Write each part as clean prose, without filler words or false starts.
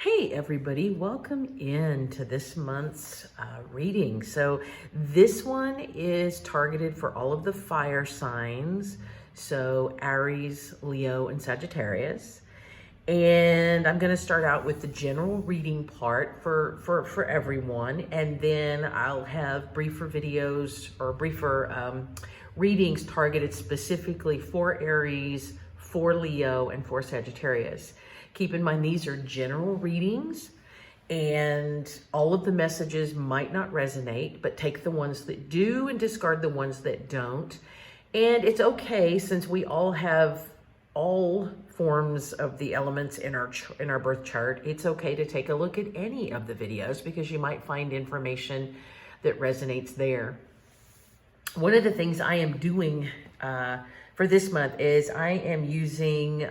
Hey everybody, welcome in to this month's reading. So this one is targeted for all of the fire signs. So Aries, Leo, and Sagittarius. And I'm gonna start out with the general reading part for everyone. And then I'll have briefer videos or briefer readings targeted specifically for Aries, for Leo, and for Sagittarius. Keep in mind, these are general readings and all of the messages might not resonate, but take the ones that do and discard the ones that don't. And it's okay, since we all have all forms of the elements in our birth chart. It's okay to take a look at any of the videos because you might find information that resonates there. One of the things I am doing for this month is I am using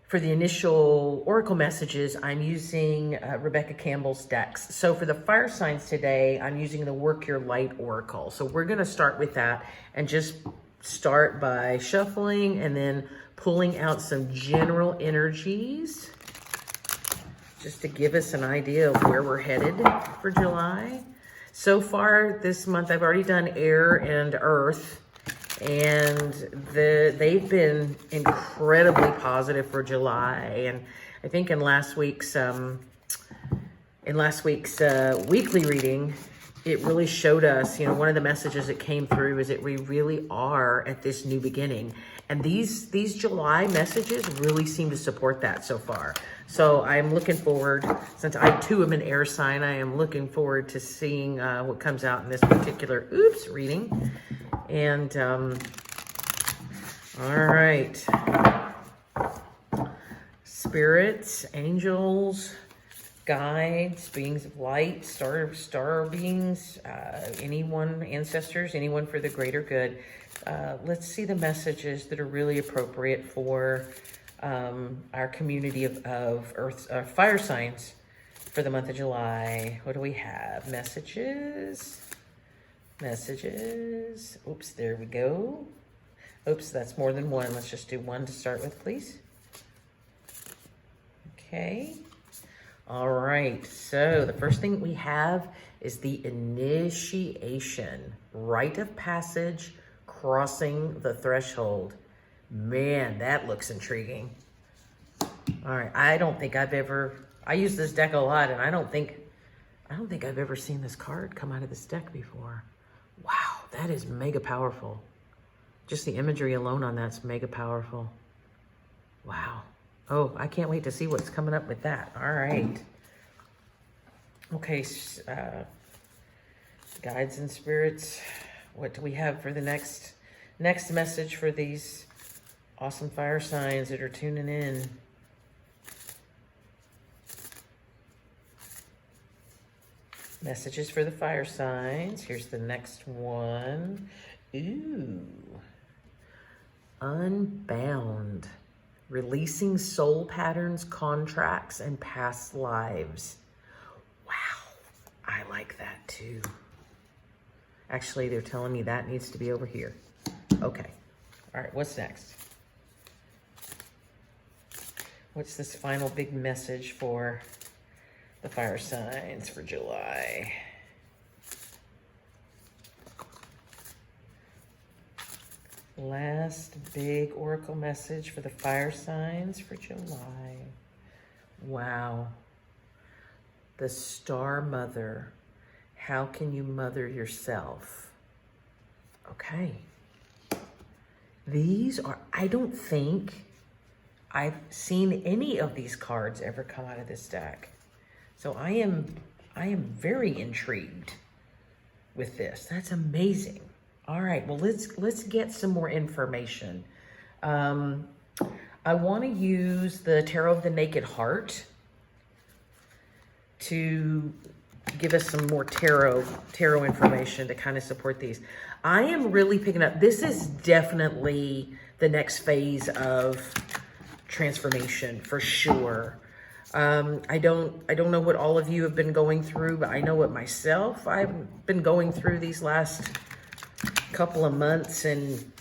for the initial oracle messages, I'm using Rebecca Campbell's decks. So for the fire signs today, I'm using the Work Your Light Oracle. So we're gonna start with that and just start by shuffling and then pulling out some general energies just to give us an idea of where we're headed for July. So far this month, I've already done air and earth. And they've been incredibly positive for July. And I think in last week's weekly reading, it really showed us, you know, one of the messages that came through is that we really are at this new beginning. And these July messages really seem to support that so far. So I'm looking forward, since I too am an air sign, I am looking forward to seeing what comes out in this particular reading. And all right, spirits, angels, guides, beings of light, star beings, anyone, ancestors, anyone for the greater good. Let's see the messages that are really appropriate for our community of earth fire signs for the month of July. What do we have? Messages. Oops, there we go. Oops, that's more than one. Let's just do one to start with, please. Okay. All right. So the first thing we have is the initiation, rite of passage, crossing the threshold. Man, that looks intriguing. All right. I use this deck a lot, and I don't think I've ever seen this card come out of this deck before. Wow, that is mega powerful. Just the imagery alone on that's mega powerful. Wow. Oh, I can't wait to see what's coming up with that. All right. Okay, guides and spirits. What do we have for the next message for these awesome fire signs that are tuning in? Messages for the fire signs. Here's the next one. Ooh. Unbound. Releasing soul patterns, contracts, and past lives. Wow. I like that too. Actually, they're telling me that needs to be over here. Okay. All right, what's next? What's this final big message for the fire signs for July? Last big oracle message for the fire signs for July. Wow. The Star Mother. How can you mother yourself? Okay. These are, I don't think I've seen any of these cards ever come out of this deck. So I am very intrigued with this. That's amazing. All right, well, let's get some more information. I want to use the Tarot of the Naked Heart to give us some more tarot information to kind of support these. I am really picking up, this is definitely the next phase of transformation for sure. I don't know what all of you have been going through, but I know what myself I've been going through these last couple of months, and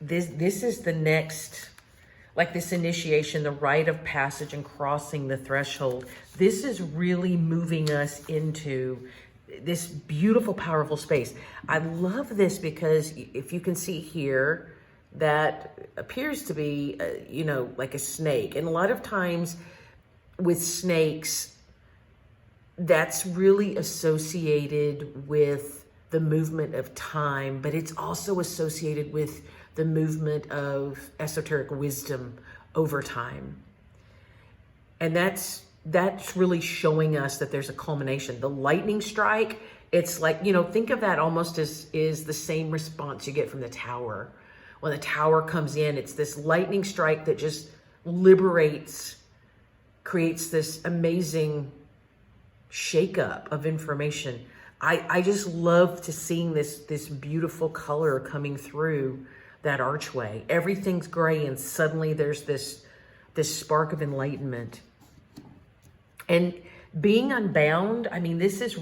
this is the next like this initiation, the rite of passage and crossing the threshold. This is really moving us into this beautiful, powerful space. I love this because if you can see here, that appears to be, you know, like a snake. And a lot of times with snakes, that's really associated with the movement of time, but it's also associated with the movement of esoteric wisdom over time. And that's really showing us that there's a culmination. The lightning strike, it's like, you know, think of that almost as is the same response you get from the tower. When the tower comes in, it's this lightning strike that just liberates, creates this amazing shakeup of information. I just love to seeing this beautiful color coming through that archway. Everything's gray and suddenly there's this spark of enlightenment. And being unbound, I mean, this is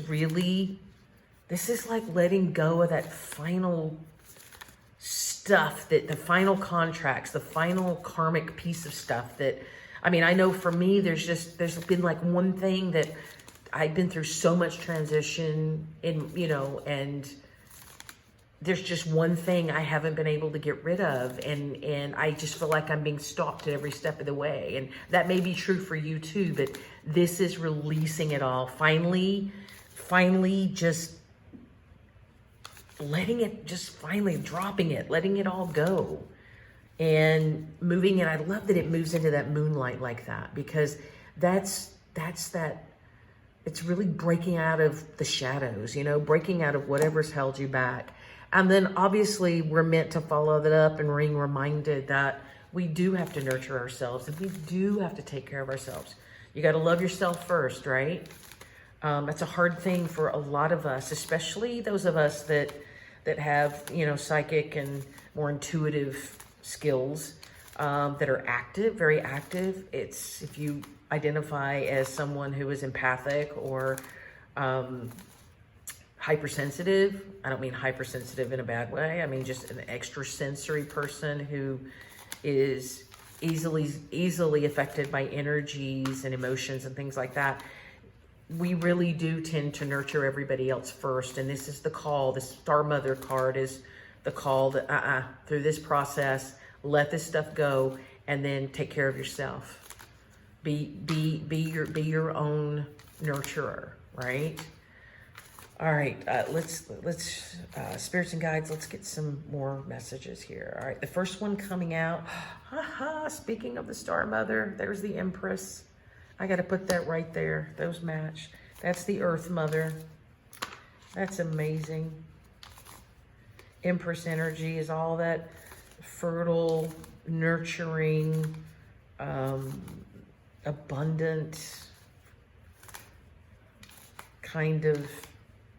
like letting go of that final stuff, that the final contracts, the final karmic piece of stuff that, I mean, I know for me, there's been like one thing that I've been through so much transition in, you know, and there's just one thing I haven't been able to get rid of. And I just feel like I'm being stalked at every step of the way. And that may be true for you too, but this is releasing it all. Finally just letting it, just finally dropping it, letting it all go and moving it. I love that it moves into that moonlight like that, because that's that, it's really breaking out of the shadows, you know, breaking out of whatever's held you back. And then obviously we're meant to follow that up and being reminded that we do have to nurture ourselves and we do have to take care of ourselves. You got to love yourself first, right? That's a hard thing for a lot of us, especially those of us that have, you know, psychic and more intuitive skills, that are active, very active. It's, if you identify as someone who is empathic or hypersensitive, I don't mean hypersensitive in a bad way. I mean just an extrasensory person who is easily affected by energies and emotions and things like that. We really do tend to nurture everybody else first. And this is the call. The Star Mother card is the call that through this process, let this stuff go and then take care of yourself. Be your own nurturer, right? All right, let's spirits and guides, let's get some more messages here. All right, the first one coming out, speaking of the Star Mother, there's the Empress. I got to put that right there. Those match. That's the Earth Mother. That's amazing. Empress energy is all that fertile, nurturing, abundant kind of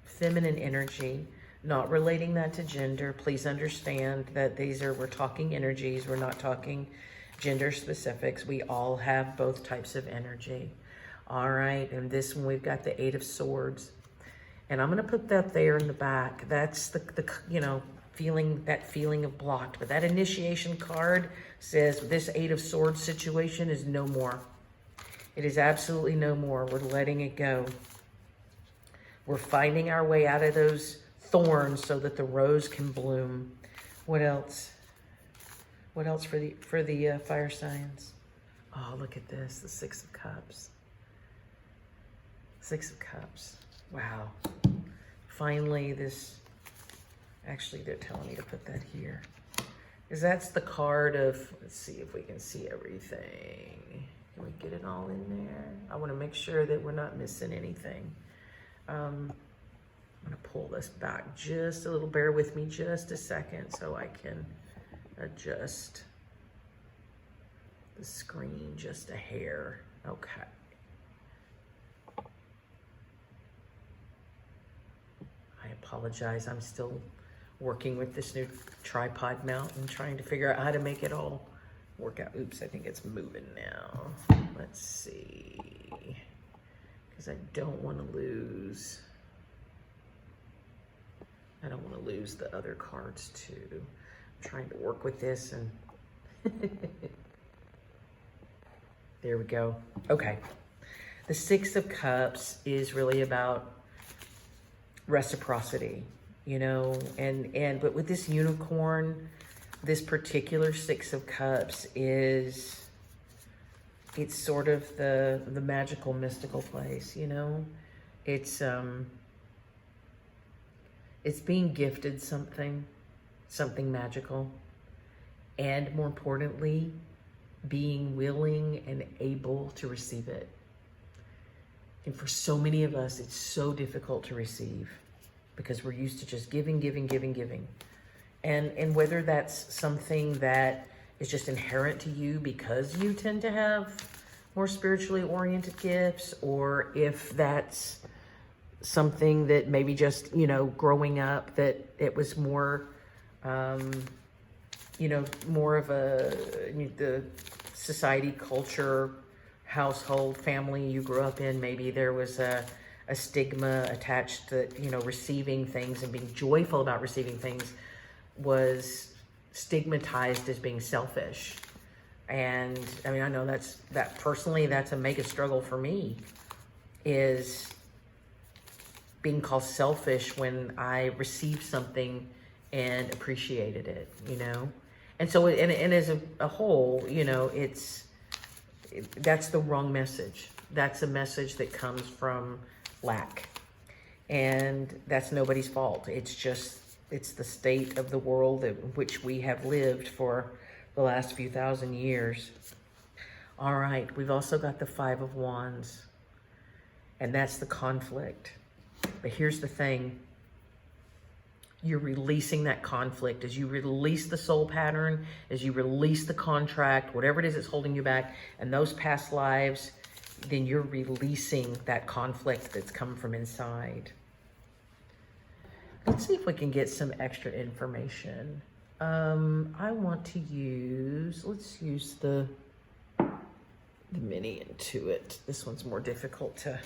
feminine energy, not relating that to gender. Please understand that we're talking energies. We're not talking gender specifics. We all have both types of energy. All right, and this one we've got the Eight of Swords. And I'm going to put that there in the back. That's the you know, feeling of blocked. But that initiation card says this Eight of Swords situation is no more. It is absolutely no more. We're letting it go. We're finding our way out of those thorns so that the rose can bloom. What else? What else for the fire signs? Oh, look at this, the Six of Cups. Six of Cups. Wow. Finally, this, actually they're telling me to put that here. Because that's the card of, let's see if we can see everything. Can we get it all in there? I want to make sure that we're not missing anything. I'm going to pull this back just a little. Bear with me just a second so I can adjust the screen just a hair. Okay. I apologize. I'm still working with this new tripod mount and trying to figure out how to make it all work out. Oops, I think it's moving now. Let's see. Because I don't want to lose. I don't want to lose the other cards too. I'm trying to work with this and There we go. Okay. The Six of Cups is really about reciprocity, you know, but with this unicorn, this particular Six of Cups it's sort of the magical, mystical place, you know. It's being gifted something magical, and more importantly, being willing and able to receive it. And for so many of us, it's so difficult to receive because we're used to just giving. And whether that's something that is just inherent to you because you tend to have more spiritually oriented gifts, or if that's something that maybe just, you know, growing up, that it was more, you know, more of the society, culture, household, family you grew up in, maybe there was a stigma attached to, you know, receiving things and being joyful about receiving things was stigmatized as being selfish. And I mean, I know that personally, that's a mega struggle for me, is being called selfish when I received something and appreciated it, you know? And so, and as a whole, you know, that's the wrong message. That's a message that comes from lack. And that's nobody's fault. It's the state of the world in which we have lived for the last few thousand years. All right, we've also got the Five of Wands, and that's the conflict. But here's the thing. You're releasing that conflict as you release the soul pattern, as you release the contract, whatever it is that's holding you back, and those past lives, then you're releasing that conflict that's come from inside. Let's see if we can get some extra information. I want to let's use the mini Intuit. This one's more difficult to,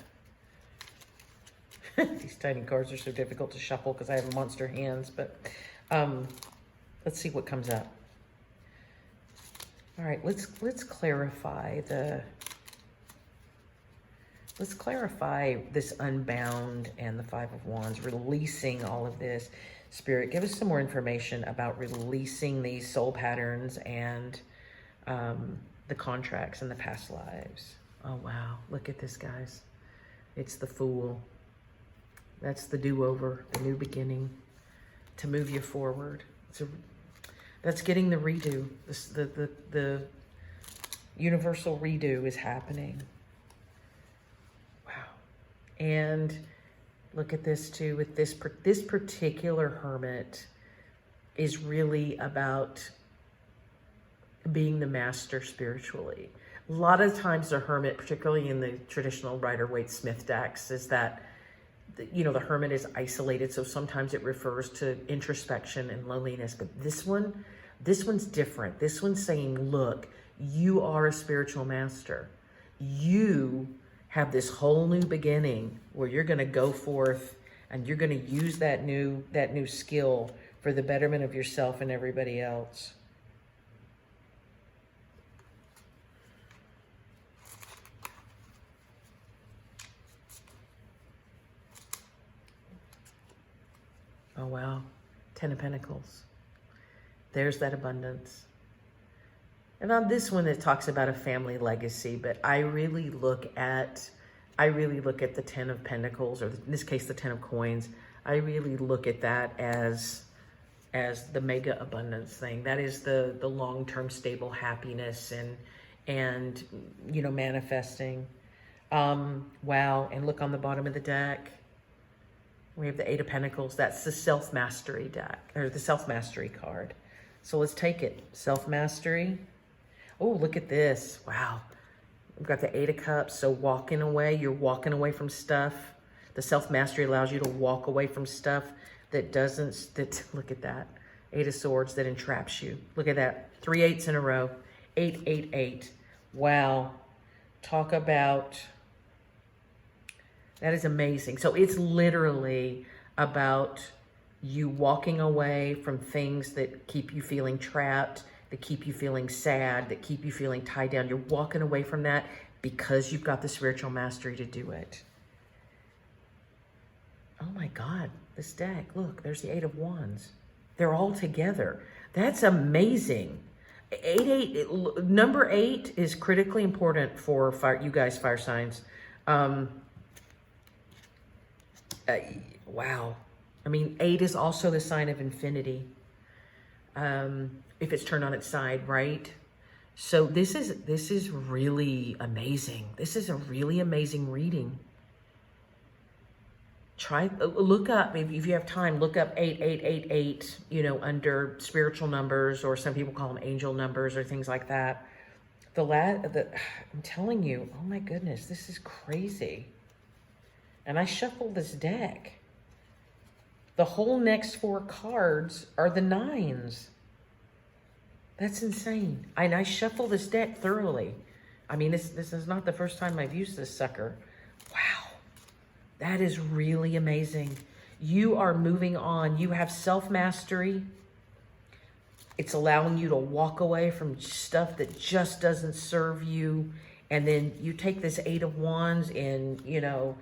these tiny cards are so difficult to shuffle because I have monster hands, but let's see what comes up. All right, let's clarify this unbound and the Five of Wands, releasing all of this. Spirit, give us some more information about releasing these soul patterns and the contracts in the past lives. Oh, wow. Look at this, guys. It's the Fool. That's the do-over, the new beginning to move you forward. That's getting the redo. The universal redo is happening. Wow. And look at this too, with this particular hermit is really about being the master spiritually. A lot of times the hermit, particularly in the traditional Rider-Waite-Smith decks, is that, you know, the hermit is isolated. So sometimes it refers to introspection and loneliness, but this one's different. This one's saying, look, you are a spiritual master. You have this whole new beginning where you're going to go forth and you're going to use that new skill for the betterment of yourself and everybody else. Oh, wow. 10 of Pentacles. There's that abundance. And on this one, it talks about a family legacy, but I really look at the 10 of Pentacles, or in this case, the 10 of Coins. I really look at that as the mega abundance thing. That is the long-term stable happiness and you know, manifesting. Wow. And look on the bottom of the deck. We have the 8 of Pentacles. That's the self-mastery deck, or the self-mastery card. So let's take it. Self-mastery. Oh, look at this. Wow. We've got the 8 of Cups. So walking away, you're walking away from stuff. The self-mastery allows you to walk away from stuff that look at that. 8 of Swords that entraps you. Look at that. 3 8s in a row. 8, 8, 8. Wow. Talk about... That is amazing. So it's literally about you walking away from things that keep you feeling trapped that keep you feeling sad, that keep you feeling tied down. You're walking away from that because you've got the spiritual mastery to do it. Oh my God, this deck, look, there's the 8 of Wands. They're all together. That's amazing. Number 8 is critically important for you guys, fire signs. Wow. I mean, 8 is also the sign of infinity. If it's turned on its side, right? So this is really amazing. This is a really amazing reading. Look up, if you have time, look up 8888, you know, under spiritual numbers, or some people call them angel numbers or things like that. I'm telling you, oh my goodness, this is crazy. And I shuffled this deck. The whole next 4 cards are the 9s. That's insane. And I shuffle this deck thoroughly. I mean, this is not the first time I've used this sucker. Wow. That is really amazing. You are moving on. You have self-mastery. It's allowing you to walk away from stuff that just doesn't serve you. And then you take this 8 of Wands and, you know,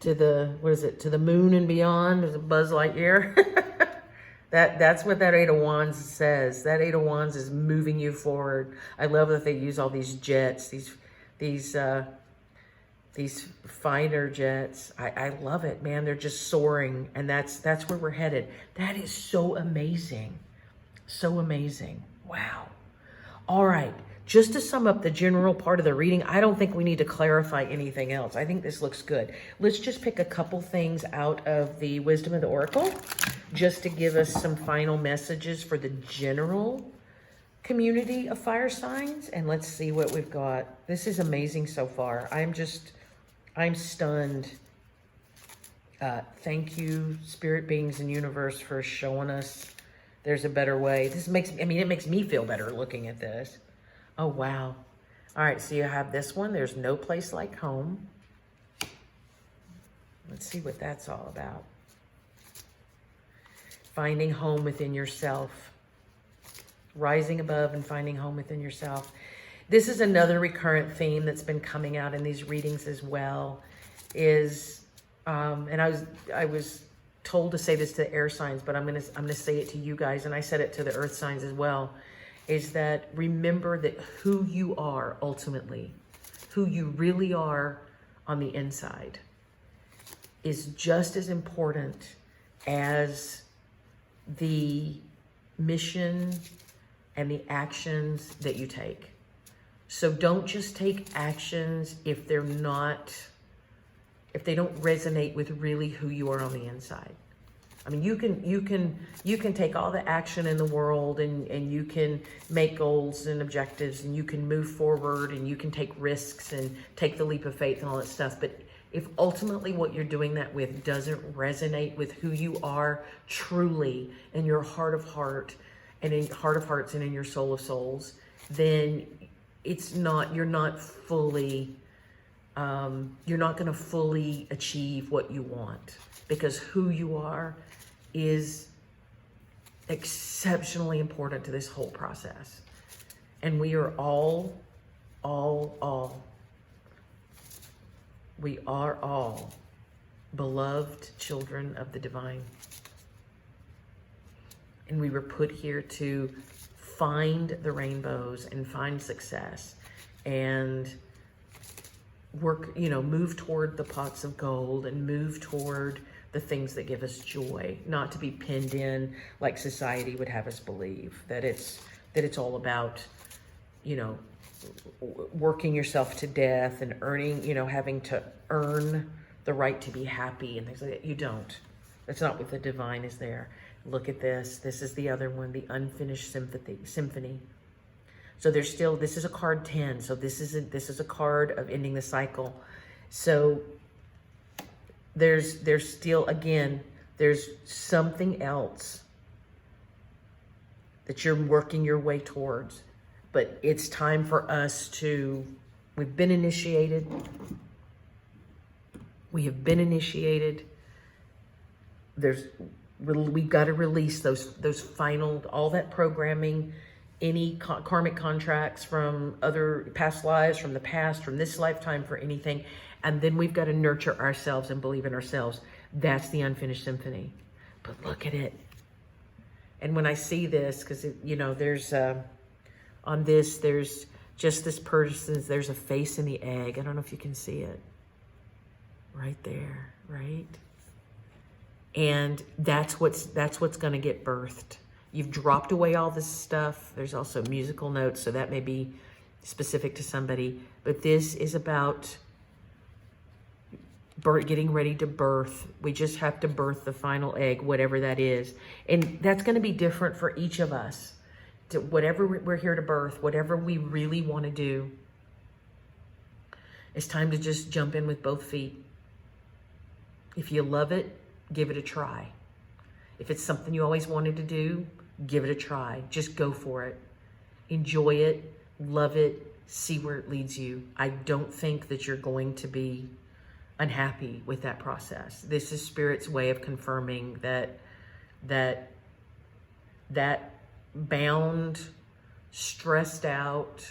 to the moon and beyond. There's a Buzz Lightyear. That's what that 8 of Wands says. That 8 of Wands is moving you forward. I love that they use all these jets, these fighter jets. I love it, man. They're just soaring, and that's where we're headed. That is so amazing. So amazing. Wow. All right. Just to sum up the general part of the reading, I don't think we need to clarify anything else. I think this looks good. Let's just pick a couple things out of the Wisdom of the Oracle, just to give us some final messages for the general community of fire signs. And let's see what we've got. This is amazing so far. I'm stunned. Thank you, spirit beings and universe, for showing us there's a better way. It makes me feel better looking at this. Oh, wow. All right, so you have this one. There's no place like home. Let's see what that's all about. Finding home within yourself. Rising above and finding home within yourself. This is another recurrent theme that's been coming out in these readings as well. And I was told to say this to the air signs, but I'm gonna say it to you guys, and I said it to the earth signs as well. Is that remember that who you are ultimately, who you really are on the inside, is just as important as the mission and the actions that you take. So don't just take actions if they don't resonate with really who you are on the inside. I mean, you can take all the action in the world, and you can make goals and objectives, and you can move forward, and you can take risks and take the leap of faith and all that stuff. But if ultimately what you're doing that with doesn't resonate with who you are truly in your heart of heart, and in heart of hearts and in your soul of souls, then you're not going to fully achieve what you want, because who you are is exceptionally important to this whole process. And we are we are all beloved children of the divine. And we were put here to find the rainbows and find success and work, move toward the pots of gold and move toward the things that give us joy, not to be pinned in like society would have us believe, that it's all about, working yourself to death and earning, having to earn the right to be happy and things like that. You don't. That's not what the divine is there. Look at this. This is the other one, the unfinished symphony. So there's still, this is a card 10. So this is a card of ending the cycle. So there's still, again, there's something else that you're working your way towards. But it's time for us we've been initiated. We have been initiated. we've got to release those final, all that programming, any karmic contracts from other past lives, from the past, from this lifetime, for anything. And then we've got to nurture ourselves and believe in ourselves. That's the unfinished symphony. But look at it. And when I see this, because, you know, there's, on this, there's just this person's, there's a face in the egg. I don't know if you can see it. Right there, right? And that's what's going to get birthed. You've dropped away all this stuff. There's also musical notes, so that may be specific to somebody. But this is about getting ready to birth. We just have to birth the final egg, whatever that is. And that's going to be different for each of us. To whatever we're here to birth, whatever we really want to do, it's time to just jump in with both feet. If you love it, give it a try. If it's something you always wanted to do, give it a try. Just go for it. Enjoy it, love it, see where it leads you. I don't think that you're going to be unhappy with that process. This is Spirit's way of confirming that bound, stressed out,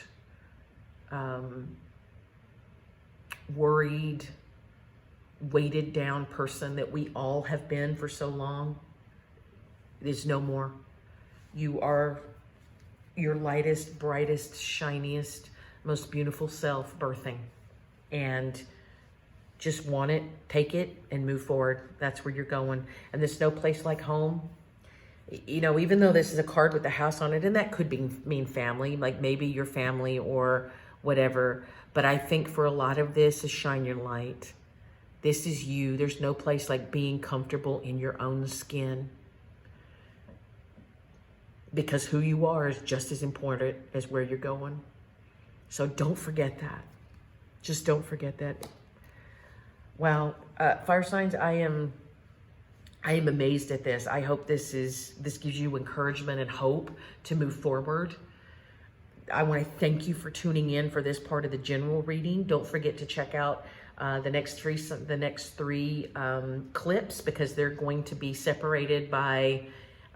worried, weighted down person that we all have been for so long is no more. You are your lightest, brightest, shiniest, most beautiful self birthing. And just want it, take it, and move forward. That's where you're going. And there's no place like home. You know, even though this is a card with a house on it, and that could mean family, like maybe your family or whatever. But I think for a lot of this is shine your light. This is you. There's no place like being comfortable in your own skin. Because who you are is just as important as where you're going. So don't forget that. Just don't forget that. Wow. Fire signs, I am amazed at this. I hope this gives you encouragement and hope to move forward. I want to thank you for tuning in for this part of the general reading. Don't forget to check out the next three clips, because they're going to be separated by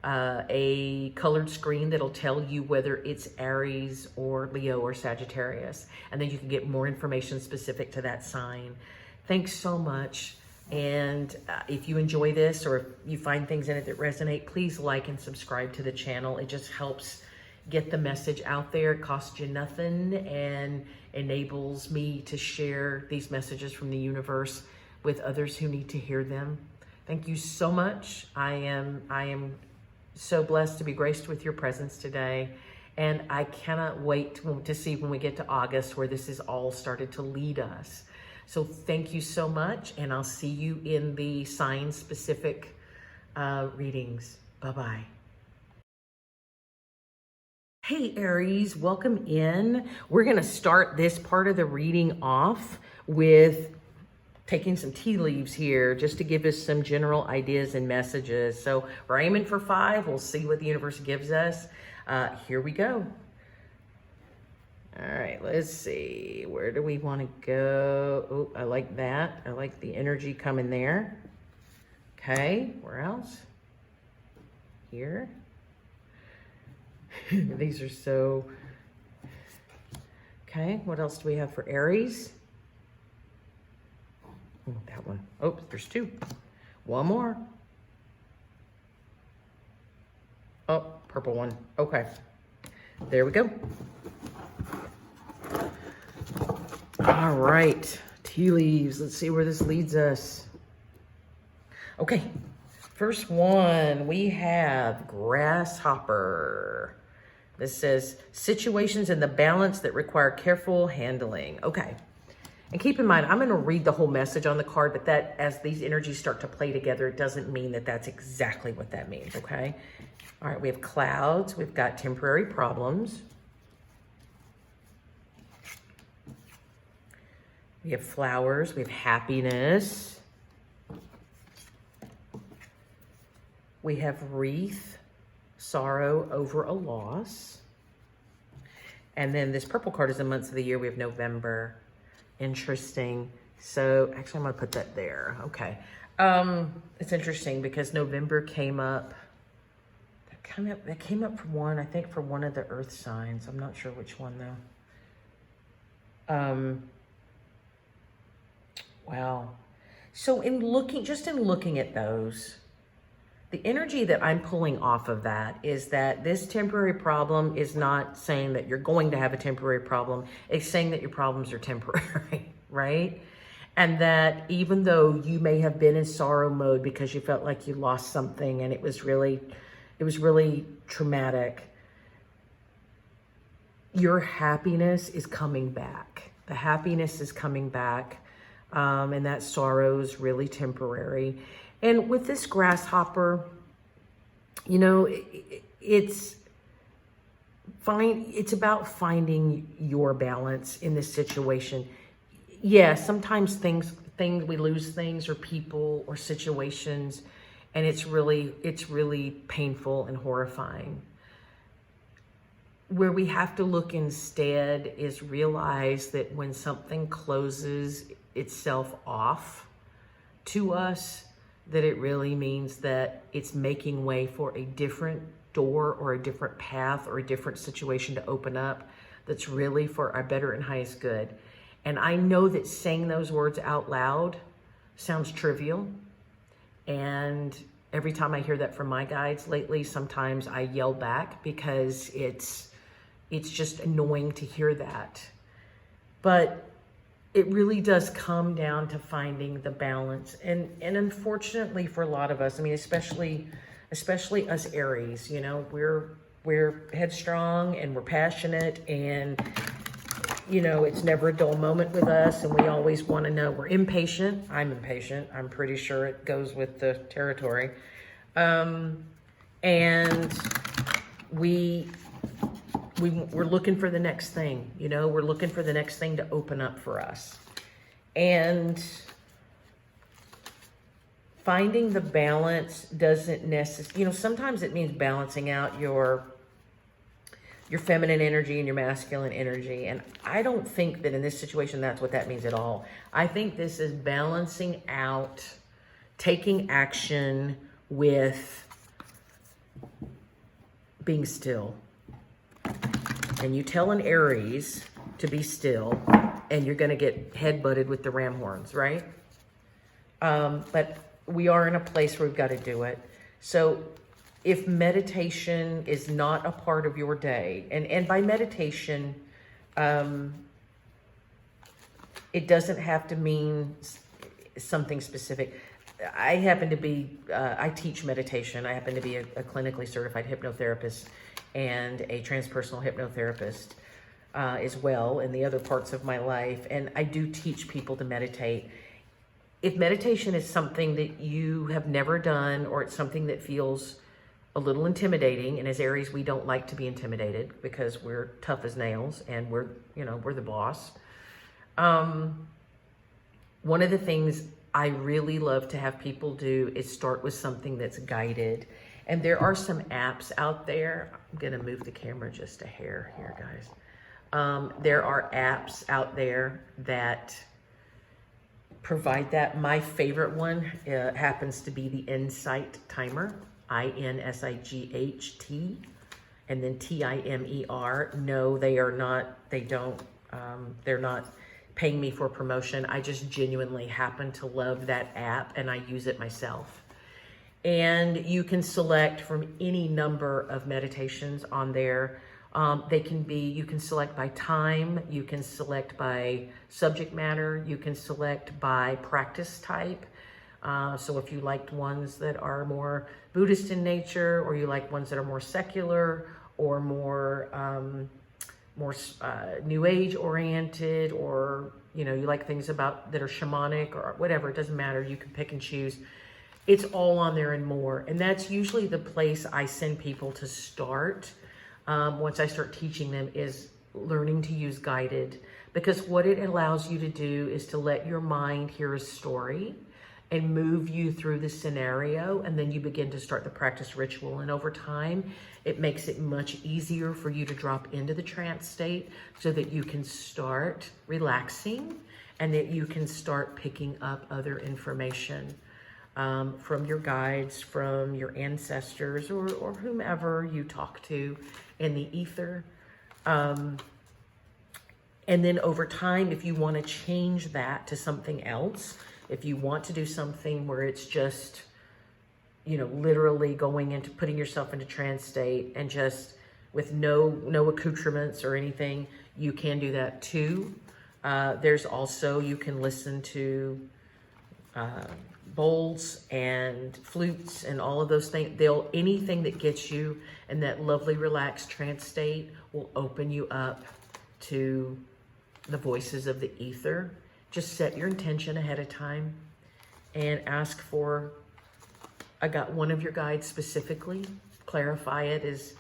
a colored screen that'll tell you whether it's Aries or Leo or Sagittarius. And then you can get more information specific to that sign. Thanks so much. And if you enjoy this, or if you find things in it that resonate, please like and subscribe to the channel. It just helps get the message out there. It costs you nothing and enables me to share these messages from the universe with others who need to hear them. Thank you so much. I am so blessed to be graced with your presence today. And I cannot wait to see when we get to August where this is all started to lead us. So thank you so much, and I'll see you in the sign-specific readings. Bye-bye. Hey, Aries, welcome in. We're going to start this part of the reading off with taking some tea leaves here just to give us some general ideas and messages. So we're aiming for 5. We'll see what the universe gives us. Here we go. All right, let's see. Where do we want to go? Oh, I like that. I like the energy coming there. Okay, where else? Here. These are so... Okay, what else do we have for Aries? Oh, that one. Oh, there's 2. One more. Oh, purple one. Okay, there we go. All right, tea leaves. Let's see where this leads us. Okay, first one, we have grasshopper. This says situations in the balance that require careful handling. Okay, and keep in mind, I'm going to read the whole message on the card, but that as these energies start to play together, it doesn't mean that that's exactly what that means, okay? All right, we have clouds. We've got temporary problems. We have flowers, we have happiness. We have wreath, sorrow over a loss. And then this purple card is the months of the year. We have November. Interesting. So actually I'm gonna put that there. Okay. It's interesting because November came up. That came up for one, I think for one of the earth signs. I'm not sure which one though. Wow. So in looking at those, the energy that I'm pulling off of that is that this temporary problem is not saying that you're going to have a temporary problem. It's saying that your problems are temporary, right? And that even though you may have been in sorrow mode because you felt like you lost something and it was really traumatic, your happiness is coming back. The happiness is coming back, and that sorrow is really temporary. And with this grasshopper, you know, it's about finding your balance in this situation. Yeah, sometimes we lose things or people or situations, and it's really painful and horrifying. Where we have to look instead is realize that when something closes itself off to us, that it really means that it's making way for a different door or a different path or a different situation to open up that's really for our better and highest good. And I know that saying those words out loud sounds trivial. And every time I hear that from my guides lately, sometimes I yell back because it's just annoying to hear that. But it really does come down to finding the balance. And unfortunately for a lot of us, I mean, especially us Aries, you know, we're headstrong and we're passionate, and you know, it's never a dull moment with us, and we always want to know. We're impatient. I'm impatient. I'm pretty sure it goes with the territory. And we're looking for the next thing, you know, we're looking for the next thing to open up for us. And finding the balance doesn't necessarily, you know, sometimes it means balancing out your feminine energy and your masculine energy. And I don't think that in this situation, that's what that means at all. I think this is balancing out, taking action with being still. And you tell an Aries to be still, and you're going to get head-butted with the ram horns, right? But we are in a place where we've got to do it. So if meditation is not a part of your day, and by meditation, it doesn't have to mean something specific. I happen to be, I teach meditation. I happen to be a clinically certified hypnotherapist and a transpersonal hypnotherapist as well in the other parts of my life. And I do teach people to meditate. If meditation is something that you have never done, or it's something that feels a little intimidating, and as Aries, we don't like to be intimidated because we're tough as nails and we're the boss. One of the things I really love to have people do is start with something that's guided. And there are some apps out there. I'm going to move the camera just a hair here, guys. There are apps out there that provide that. My favorite one happens to be the Insight Timer, INSIGHT, and then TIMER. No, they are not, they're not paying me for promotion. I just genuinely happen to love that app, and I use it myself. And you can select from any number of meditations on there. You can select by time, you can select by subject matter, you can select by practice type. So if you liked ones that are more Buddhist in nature, or you like ones that are more secular, or more New Age oriented, or you like things that are shamanic or whatever, it doesn't matter. You can pick and choose. It's all on there and more. And that's usually the place I send people to start. Once I start teaching them, is learning to use guided, because what it allows you to do is to let your mind hear a story and move you through the scenario, and then you begin to start the practice ritual. And over time, it makes it much easier for you to drop into the trance state so that you can start relaxing and that you can start picking up other information. from your guides, from your ancestors, or whomever you talk to in the ether. And then over time, if you want to change that to something else, if you want to do something where it's just, you know, literally going into putting yourself into trance state and just with no accoutrements or anything, you can do that too. There's also, you can listen to bowls and flutes and all of those things. Anything that gets you in that lovely relaxed trance state will open you up to the voices of the ether. Just set your intention ahead of time and ask for, I got one of your guides specifically, clarify it as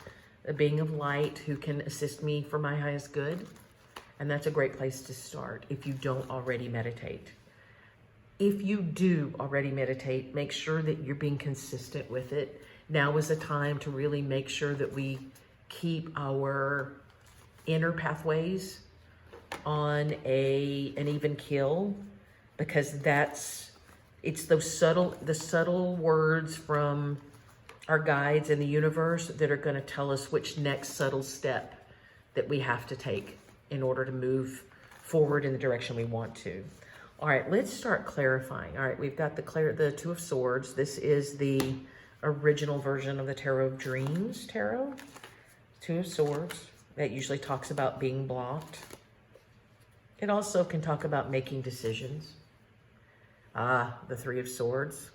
a being of light who can assist me for my highest good. And that's a great place to start if you don't already meditate. If you do already meditate, make sure that you're being consistent with it. Now is the time to really make sure that we keep our inner pathways on an even keel, because it's the subtle words from our guides in the universe that are going to tell us which next subtle step that we have to take in order to move forward in the direction we want to. All right, let's start clarifying. All right, we've got the Two of Swords. This is the original version of the Tarot of Dreams tarot. Two of Swords. That usually talks about being blocked. It also can talk about making decisions. The Three of Swords.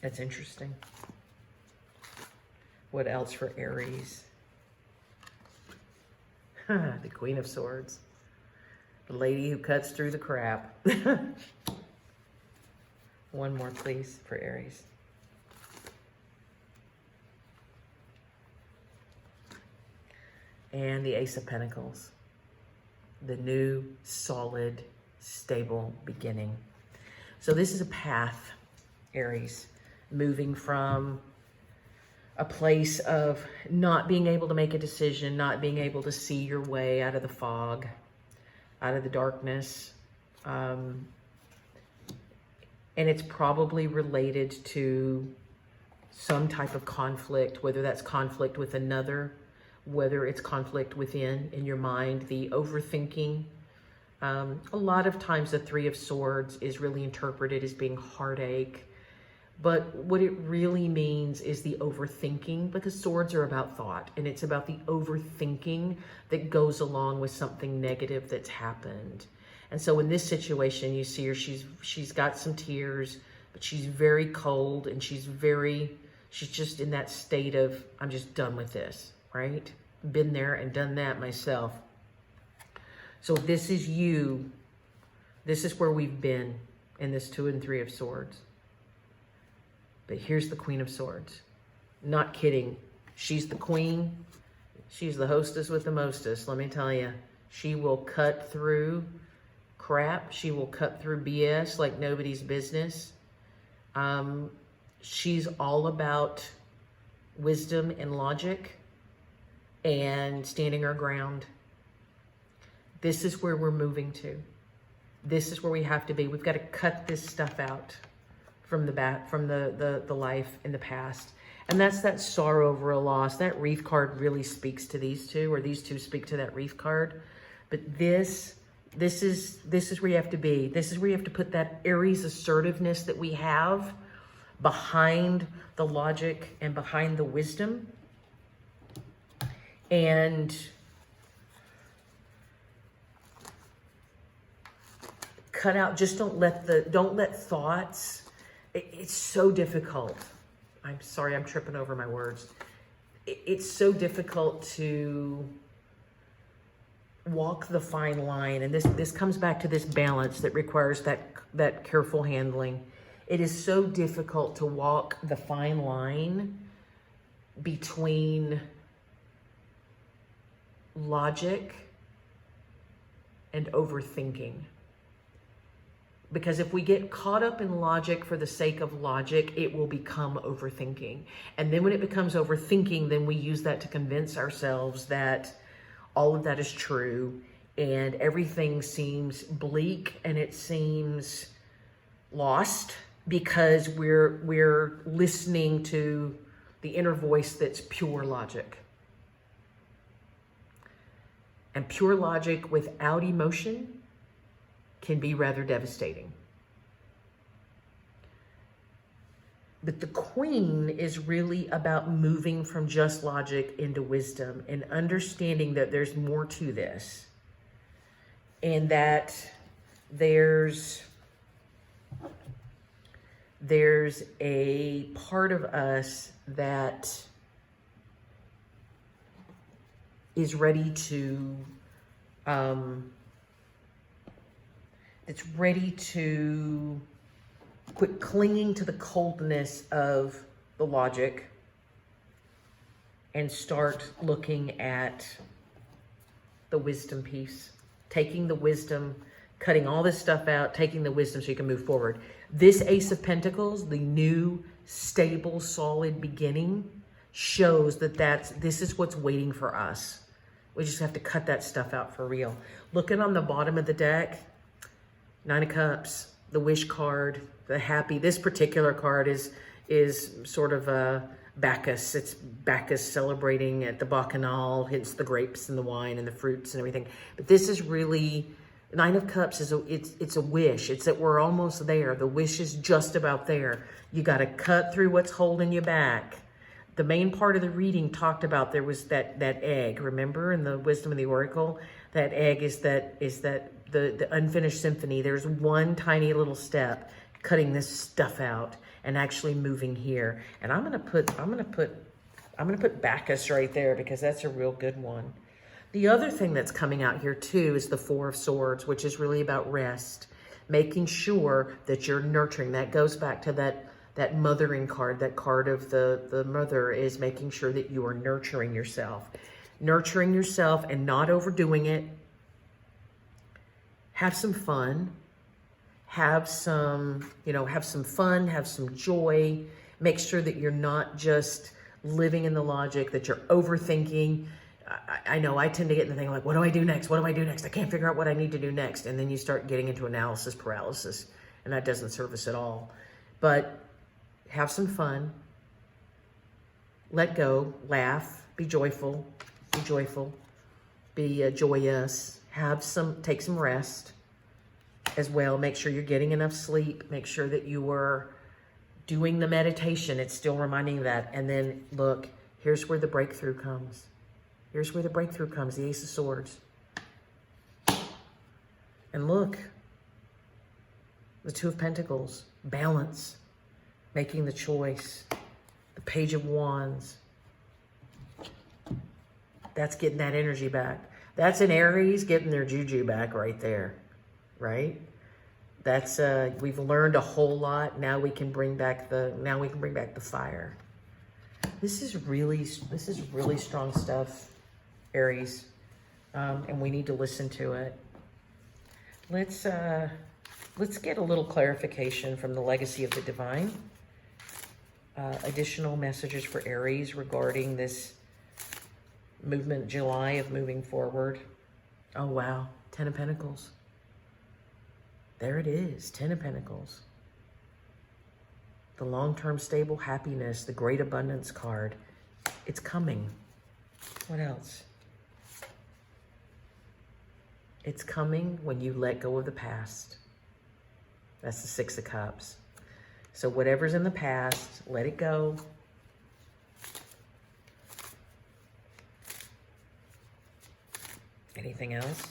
That's interesting. What else for Aries? The Queen of Swords. The lady who cuts through the crap. One more, please, for Aries. And the Ace of Pentacles. The new, solid, stable beginning. So this is a path, Aries, moving from a place of not being able to make a decision, not being able to see your way out of the fog, out of the darkness. And it's probably related to some type of conflict, whether that's conflict with another, whether it's conflict within, in your mind, the overthinking. A lot of times the Three of Swords is really interpreted as being heartache, but what it really means is the overthinking, because swords are about thought, and it's about the overthinking that goes along with something negative that's happened. And so in this situation, you see her, she's got some tears, but she's very cold, and she's just in that state of, I'm just done with this, right? Been there and done that myself. So this is you. This is where we've been in this Two and Three of Swords. But here's the Queen of Swords. Not kidding. She's the queen. She's the hostess with the mostest, let me tell you. She will cut through crap. She will cut through BS like nobody's business. She's all about wisdom and logic and standing her ground. This is where we're moving to. This is where we have to be. We've got to cut this stuff out from the life in the past. And that's that sorrow over a loss. That Reef card really speaks to these two, or these two speak to that Reef card. But this is where you have to be. This is where you have to put that Aries assertiveness that we have behind the logic and behind the wisdom. And cut out, just don't let thoughts, it's so difficult. I'm sorry, I'm tripping over my words. It's so difficult to walk the fine line. And this comes back to this balance that requires that careful handling. It is so difficult to walk the fine line between logic and overthinking. Because if we get caught up in logic for the sake of logic, it will become overthinking. And then when it becomes overthinking, then we use that to convince ourselves that all of that is true and everything seems bleak and it seems lost because we're listening to the inner voice that's pure logic. And pure logic without emotion can be rather devastating. But the Queen is really about moving from just logic into wisdom and understanding that there's more to this, and that there's a part of us that is ready to, it's ready to quit clinging to the coldness of the logic and start looking at the wisdom piece, taking the wisdom, cutting all this stuff out, taking the wisdom so you can move forward. This Ace of Pentacles, the new, stable, solid beginning, shows that this is what's waiting for us. We just have to cut that stuff out for real. Looking on the bottom of the deck, Nine of Cups, the Wish card, the Happy. This particular card is sort of a Bacchus. It's Bacchus celebrating at the Bacchanal, hits the grapes and the wine and the fruits and everything. But this is really, Nine of Cups is it's a wish. It's that we're almost there. The wish is just about there. You got to cut through what's holding you back. The main part of the reading talked about there was that egg. Remember in the Wisdom of the Oracle, that egg is the unfinished symphony. There's one tiny little step, cutting this stuff out and actually moving here. And I'm gonna put Bacchus right there because that's a real good one. The other thing that's coming out here too is the Four of Swords, which is really about rest, making sure that you're nurturing. That goes back to that mothering card. That card of the mother is making sure that you are nurturing yourself and not overdoing it. Have some fun. Have some fun, have some joy. Make sure that you're not just living in the logic, that you're overthinking. I know I tend to get in the thing like, what do I do next? What do I do next? I can't figure out what I need to do next. And then you start getting into analysis paralysis, and that doesn't serve us at all. But have some fun. Let go, laugh, be joyful, be joyous. Take some rest as well. Make sure you're getting enough sleep. Make sure that you are doing the meditation. It's still reminding you that. And then look, here's where the breakthrough comes. Here's where the breakthrough comes, the Ace of Swords. And look, the Two of Pentacles, balance, making the choice, the Page of Wands. That's getting that energy back. That's an Aries getting their juju back right there, right? That's we've learned a whole lot. Now we can bring back the fire. This is really strong stuff, Aries, and we need to listen to it. Let's get a little clarification from the Legacy of the Divine. Additional messages for Aries regarding this movement, July, of moving forward. Oh wow, Ten of Pentacles. There it is, Ten of Pentacles. The long-term stable happiness, the great abundance card. It's coming. What else? It's coming when you let go of the past. That's the Six of Cups. So whatever's in the past, let it go. Anything else?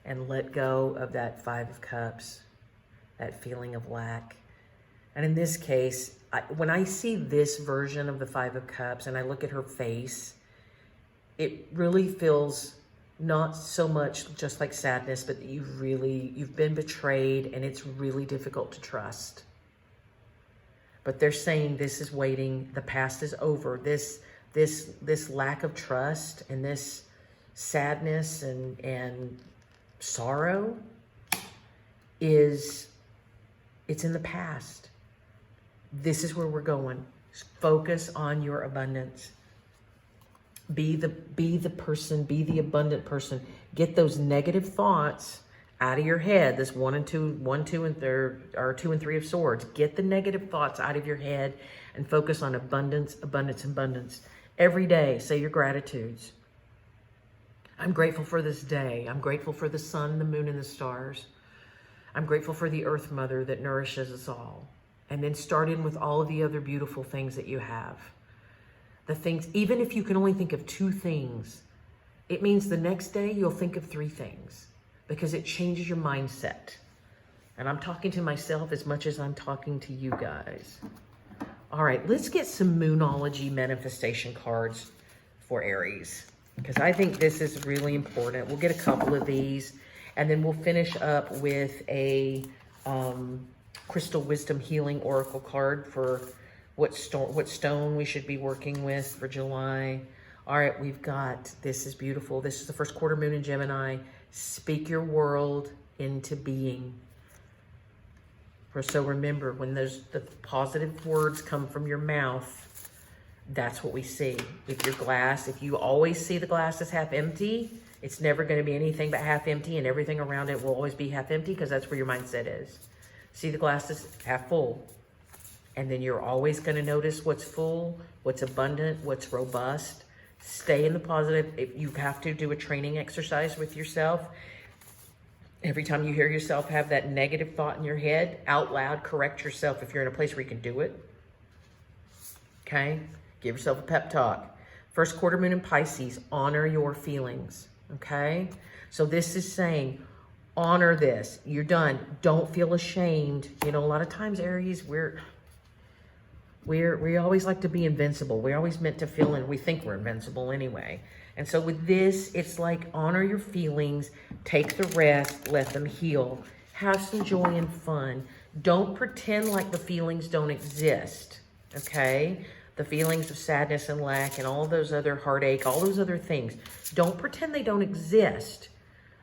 And let go of that Five of Cups, that feeling of lack. And in this case, when I see this version of the Five of Cups and I look at her face, it really feels not so much just like sadness, but that you've been betrayed and it's really difficult to trust. But they're saying this is waiting, the past is over. This lack of trust and this sadness and sorrow it's in the past. This is where we're going. Focus on your abundance. Be the person, be the abundant person. Get those negative thoughts out of your head. This 1 and 2, 1, 2, and 3, or 2 and 3 of swords. Get the negative thoughts out of your head and focus on abundance, abundance, abundance. Every day, say your gratitudes. I'm grateful for this day. I'm grateful for the sun, the moon, and the stars. I'm grateful for the earth mother that nourishes us all. And then start in with all of the other beautiful things that you have. The things, even if you can only think of 2 things, it means the next day you'll think of 3 things because it changes your mindset. And I'm talking to myself as much as I'm talking to you guys. All right, let's get some Moonology manifestation cards for Aries because I think this is really important. We'll get a couple of these and then we'll finish up with a Crystal Wisdom Healing Oracle card for what stone we should be working with for July. All right, we've got, this is beautiful. This is the first quarter moon in Gemini. Speak your world into being. So remember, when the positive words come from your mouth, that's what we see. If you always see the glass as half empty, it's never going to be anything but half empty, and everything around it will always be half empty because that's where your mindset is. See the glass as half full. And then you're always going to notice what's full, what's abundant, what's robust. Stay in the positive. If you have to do a training exercise with yourself, every time you hear yourself have that negative thought in your head, out loud, correct yourself if you're in a place where you can do it. Okay? Give yourself a pep talk. First quarter moon in Pisces, honor your feelings. Okay? So this is saying, honor this. You're done. Don't feel ashamed. You know, a lot of times, Aries, we always like to be invincible. We're always meant to feel, and we think we're invincible anyway. And so with this, it's like honor your feelings, take the rest, let them heal. Have some joy and fun. Don't pretend like the feelings don't exist, okay? The feelings of sadness and lack and all those other heartache, all those other things. Don't pretend they don't exist.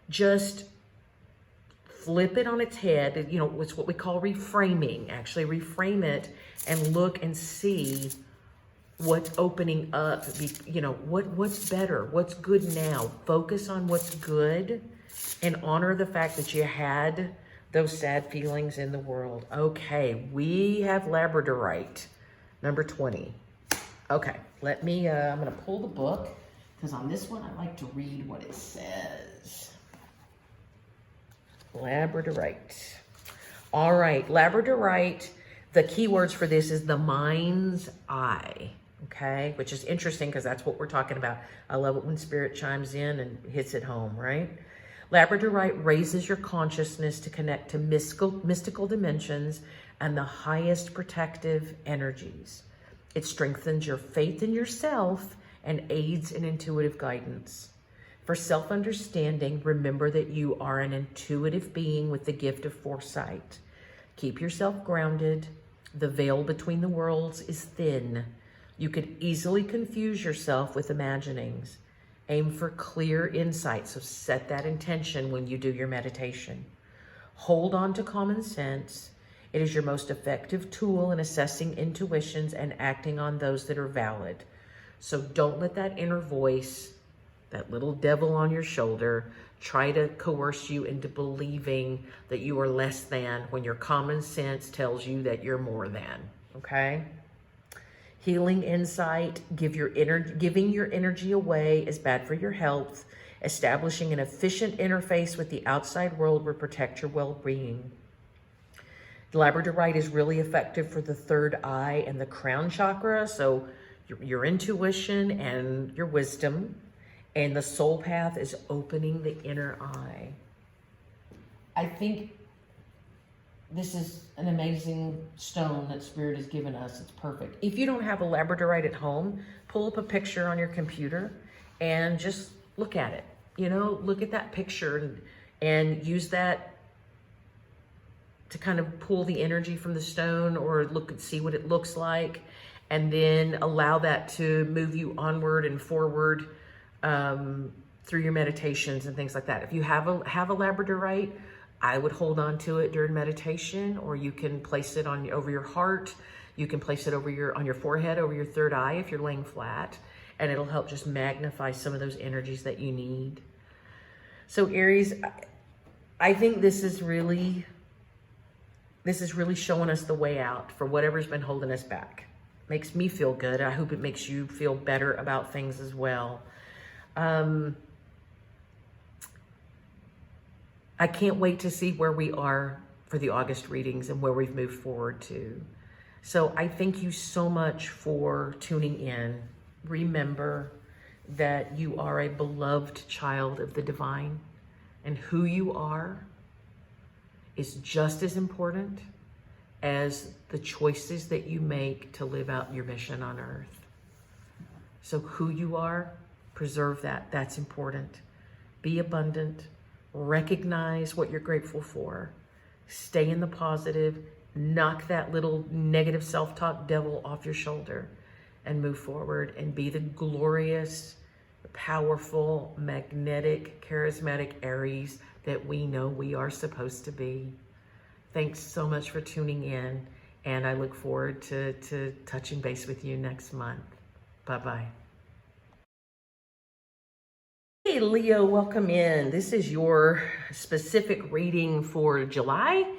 Just flip it on its head. You know, it's what we call reframing. Actually, reframe it and look and see what's opening up. You know, what's better, what's good now. Focus on what's good and honor the fact that you had those sad feelings in the world. Okay, we have Labradorite, number 20. Okay, let me, I'm gonna pull the book because on this one, I like to read what it says. Labradorite. All right, Labradorite, the keywords for this is the mind's eye, okay? Which is interesting because that's what we're talking about. I love it when spirit chimes in and hits it home, right? Labradorite raises your consciousness to connect to mystical dimensions and the highest protective energies. It strengthens your faith in yourself and aids in intuitive guidance. For self-understanding, remember that you are an intuitive being with the gift of foresight. Keep yourself grounded. The veil between the worlds is thin. You could easily confuse yourself with imaginings. Aim for clear insight, so set that intention when you do your meditation. Hold on to common sense. It is your most effective tool in assessing intuitions and acting on those that are valid. So don't let that inner voice, that little devil on your shoulder, try to coerce you into believing that you are less than when your common sense tells you that you're more than, okay? Healing insight, giving your energy away is bad for your health. Establishing an efficient interface with the outside world will protect your well-being. Labradorite is really effective for the third eye and the crown chakra, so your intuition and your wisdom. And the soul path is opening the inner eye. I think this is an amazing stone that Spirit has given us. It's perfect. If you don't have a Labradorite at home, pull up a picture on your computer and just look at it. You know, look at that picture and use that to kind of pull the energy from the stone or look and see what it looks like. And then allow that to move you onward and forward through your meditations and things like that. If you have a Labradorite, I would hold on to it during meditation, or you can place it over your heart. You can place it on your forehead, over your third eye if you're laying flat. and it'll help just magnify some of those energies that you need. So Aries, I think this is really showing us the way out for whatever's been holding us back. Makes me feel good. I hope it makes you feel better about things as well. I can't wait to see where we are for the August readings and where we've moved forward to. So I thank you so much for tuning in. Remember that you are a beloved child of the divine, and who you are is just as important as the choices that you make to live out your mission on earth. So who you are, preserve that. That's important. Be abundant. Recognize what you're grateful for. Stay in the positive. Knock that little negative self-talk devil off your shoulder and move forward and be the glorious, powerful, magnetic, charismatic Aries that we know we are supposed to be. Thanks so much for tuning in, and I look forward to touching base with you next month. Bye-bye. Hey Leo, welcome in. This is your specific reading for July.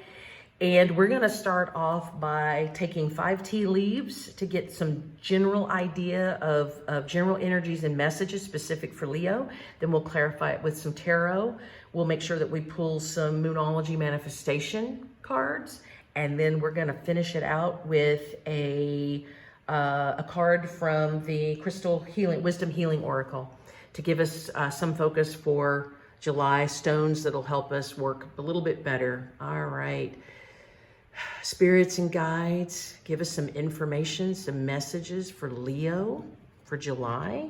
And we're gonna start off by taking 5 tea leaves to get some general idea of general energies and messages specific for Leo. Then we'll clarify it with some tarot. We'll make sure that we pull some Moonology manifestation cards. And then we're gonna finish it out with a card from the Crystal Wisdom Healing Oracle to give us some focus for July, stones that'll help us work a little bit better. All right. Spirits and guides, give us some information, some messages for Leo for July.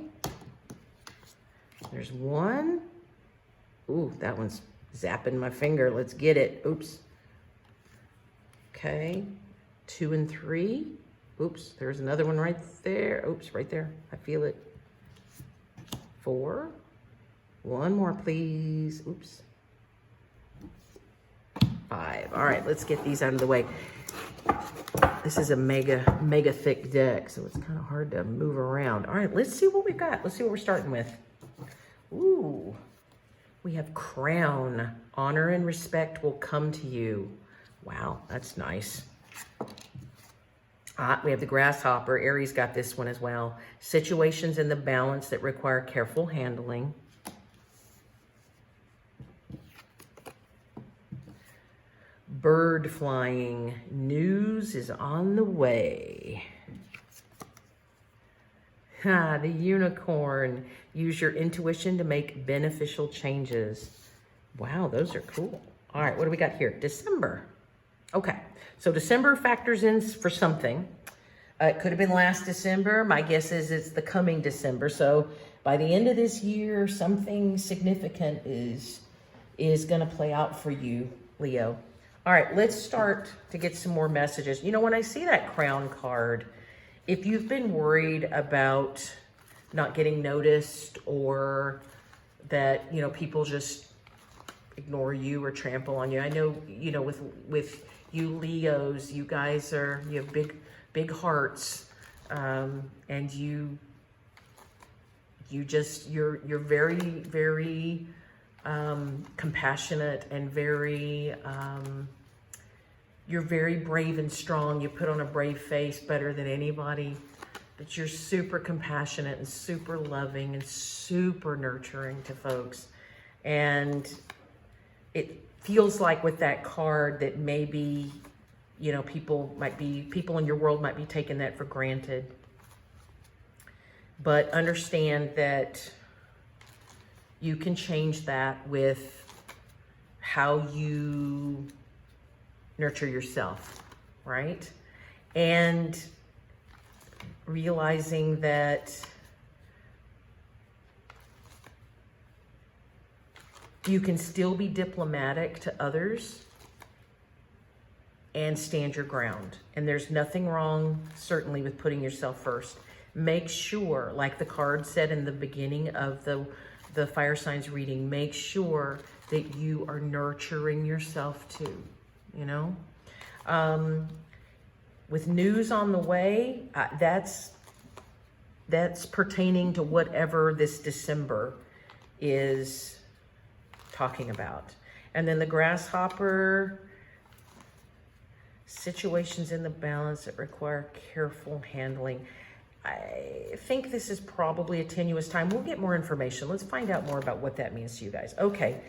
There's one. Ooh, that one's zapping my finger. Let's get it. Oops. Okay. 2 and 3. Oops, there's another one right there. Oops, right there. I feel it. 4. One more, please. Oops. 5. All right, let's get these out of the way. This is a mega thick deck, so it's kind of hard to move around. All right, let's see what we've got. Let's see what we're starting with. Ooh, we have Crown. Honor and respect will come to you. Wow, that's nice. We have the Grasshopper. Aries got this one as well. Situations in the balance that require careful handling. Bird flying. News is on the way. The Unicorn. Use your intuition to make beneficial changes. Wow, those are cool. All right, what do we got here? December. Okay, so December factors in for something. It could have been last December. My guess is it's the coming December. So by the end of this year, something significant is going to play out for you, Leo. All right, let's start to get some more messages. You know, when I see that Crown card, if you've been worried about not getting noticed or that, you know, people just ignore you or trample on you. I know, you know, with you Leos, you guys you have big hearts, and you're very, very compassionate and you're very brave and strong. You put on a brave face better than anybody, but you're super compassionate and super loving and super nurturing to folks. And it feels like with that card that maybe, you know, people in your world might be taking that for granted. But understand that you can change that with how you nurture yourself, right? And realizing that you can still be diplomatic to others and stand your ground. And there's nothing wrong, certainly, with putting yourself first. Make sure, like the card said in the beginning of the fire signs reading, make sure that you are nurturing yourself too, you know? With news on the way, that's pertaining to whatever this December is talking about. And then the grasshopper, situations in the balance that require careful handling. I think this is probably a tenuous time. We'll get more information. Let's find out more about what that means to you guys. Okay,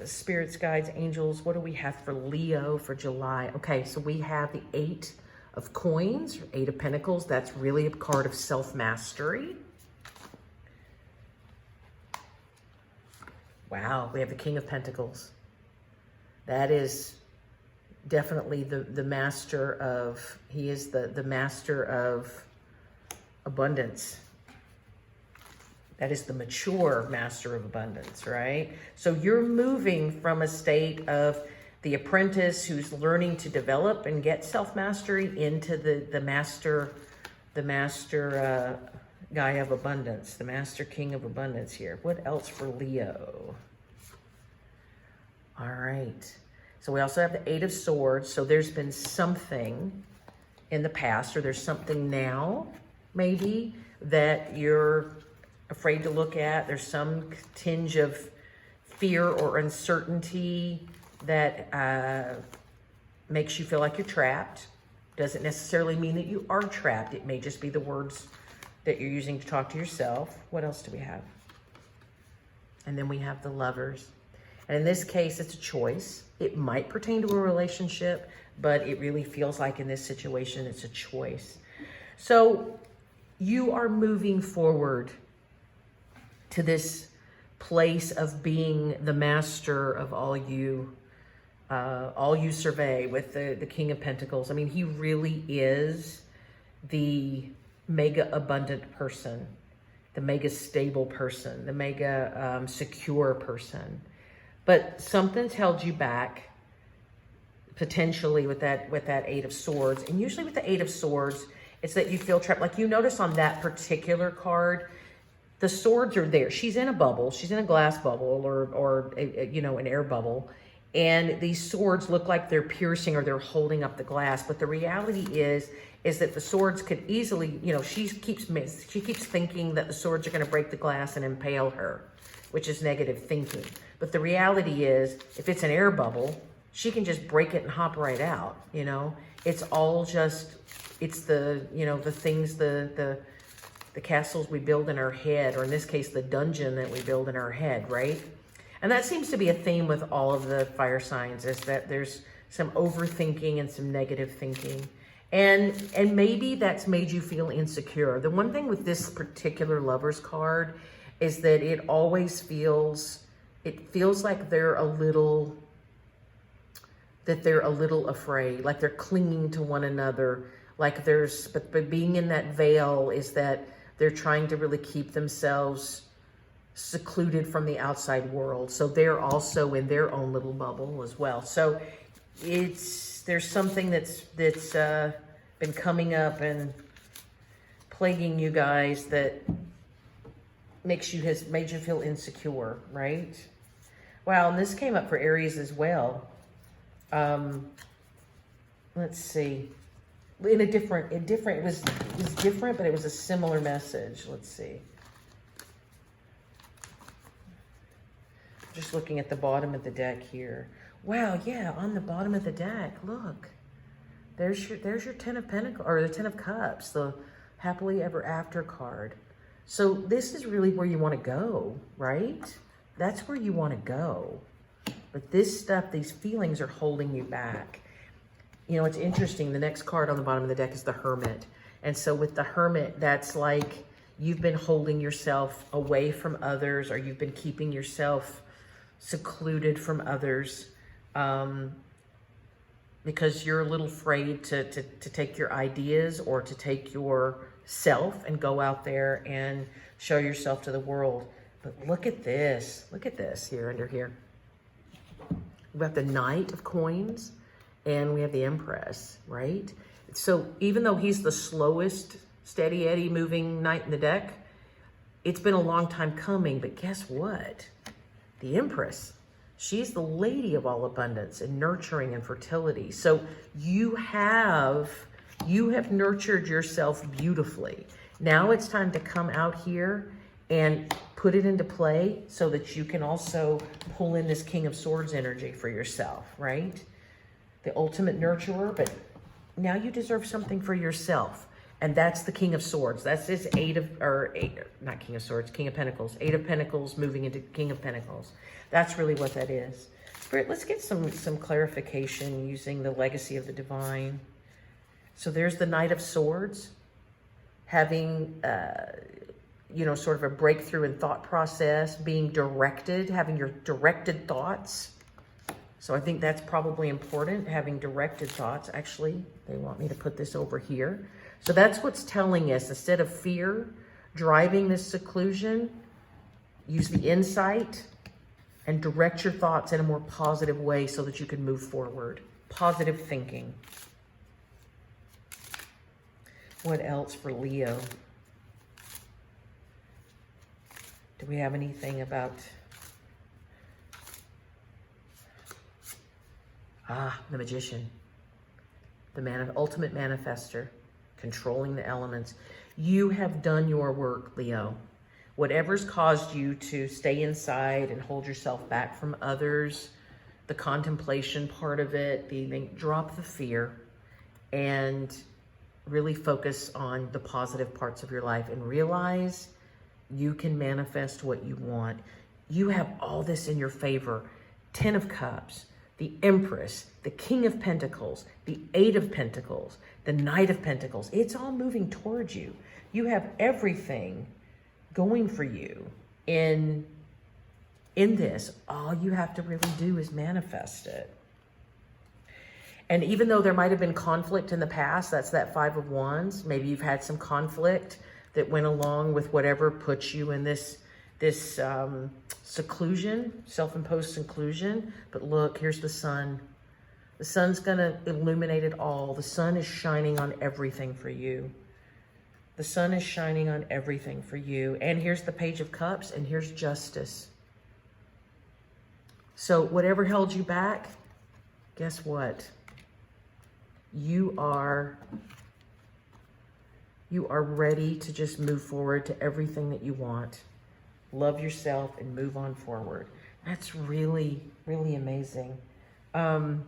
spirits, guides, angels. What do we have for Leo for July? Okay, so we have the 8 of coins, or 8 of pentacles. That's really a card of self-mastery. Wow, we have the King of Pentacles. That is definitely the master of, he is the master of abundance. That is the mature master of abundance, right? So you're moving from a state of the apprentice who's learning to develop and get self-mastery into the master guy of abundance, the master king of abundance here. What else for Leo? All right. So we also have the 8 of Swords. So there's been something in the past, or there's something now, maybe, that you're afraid to look at. There's some tinge of fear or uncertainty that makes you feel like you're trapped. Doesn't necessarily mean that you are trapped. It may just be the words that you're using to talk to yourself. What else do we have? And then we have the Lovers. And in this case, it's a choice. It might pertain to a relationship, but it really feels like in this situation, it's a choice. So you are moving forward to this place of being the master of all you survey with the King of Pentacles. I mean, he really is the mega abundant person, the mega stable person, the mega secure person. But something's held you back, potentially with that 8 of Swords. And usually with the 8 of Swords, it's that you feel trapped. Like you notice on that particular card, the swords are there. She's in a bubble. She's in a glass bubble or an air bubble. And these swords look like they're piercing or they're holding up the glass. But the reality is that the swords could easily, she keeps thinking that the swords are going to break the glass and impale her, which is negative thinking. But the reality is, if it's an air bubble, she can just break it and hop right out, It's all just, it's the things, the castles we build in our head, or in this case, the dungeon that we build in our head, right? And that seems to be a theme with all of the fire signs, is that there's some overthinking and some negative thinking. And maybe that's made you feel insecure. The one thing with this particular Lovers card is that it always feels like they're a little afraid, like they're clinging to one another, like but being in that veil is that they're trying to really keep themselves secluded from the outside world. So they're also in their own little bubble as well. So there's something that's been coming up and plaguing you guys that has made you feel insecure, right? Wow, and this came up for Aries as well. Let's see. It was different, but it was a similar message. Let's see. Just looking at the bottom of the deck here. Wow, yeah, on the bottom of the deck, look. There's your 10 of Pentacles, or the 10 of Cups, the happily ever after card. So this is really where you want to go, right? That's where you want to go. But this stuff, these feelings are holding you back. It's interesting. The next card on the bottom of the deck is the Hermit. And so with the Hermit, that's like you've been holding yourself away from others, or you've been keeping yourself secluded from others because you're a little afraid to take your ideas or to take yourself and go out there and show yourself to the world. But look at this. Look at this here under here. We have the Knight of Coins and we have the Empress, right? So even though he's the slowest steady Eddie moving knight in the deck, it's been a long time coming, but guess what? The Empress, she's the lady of all abundance and nurturing and fertility. So you have nurtured yourself beautifully. Now it's time to come out here and put it into play so that you can also pull in this King of Swords energy for yourself, right? The ultimate nurturer, but now you deserve something for yourself. And that's the King of Swords. That's this not King of Swords, King of Pentacles. 8 of Pentacles moving into King of Pentacles. That's really what that is. Spirit, let's get some clarification using the legacy of the divine. So there's the Knight of Swords, having, sort of a breakthrough in thought process, being directed, having your directed thoughts. So I think that's probably important, having directed thoughts. Actually, they want me to put this over here. So that's what's telling us, instead of fear driving this seclusion, use the insight and direct your thoughts in a more positive way so that you can move forward. Positive thinking. What else for Leo? Do we have anything about... the Magician. The ultimate manifester. Controlling the elements. You have done your work, Leo. Whatever's caused you to stay inside and hold yourself back from others, the contemplation part of it, drop the fear and really focus on the positive parts of your life and realize you can manifest what you want. You have all this in your favor. 10 of Cups, the Empress, the King of Pentacles, the 8 of Pentacles, the Knight of Pentacles. It's all moving towards you. You have everything going for you in this. All you have to really do is manifest it. And even though there might have been conflict in the past, that's that 5 of Wands. Maybe you've had some conflict that went along with whatever puts you in this seclusion, self-imposed seclusion. But look, here's the sun. The sun's going to illuminate it all. The sun is shining on everything for you. The sun is shining on everything for you. And here's the Page of Cups, and here's justice. So whatever held you back, guess what? You are ready to just move forward to everything that you want. Love yourself and move on forward. That's really, really amazing. Don't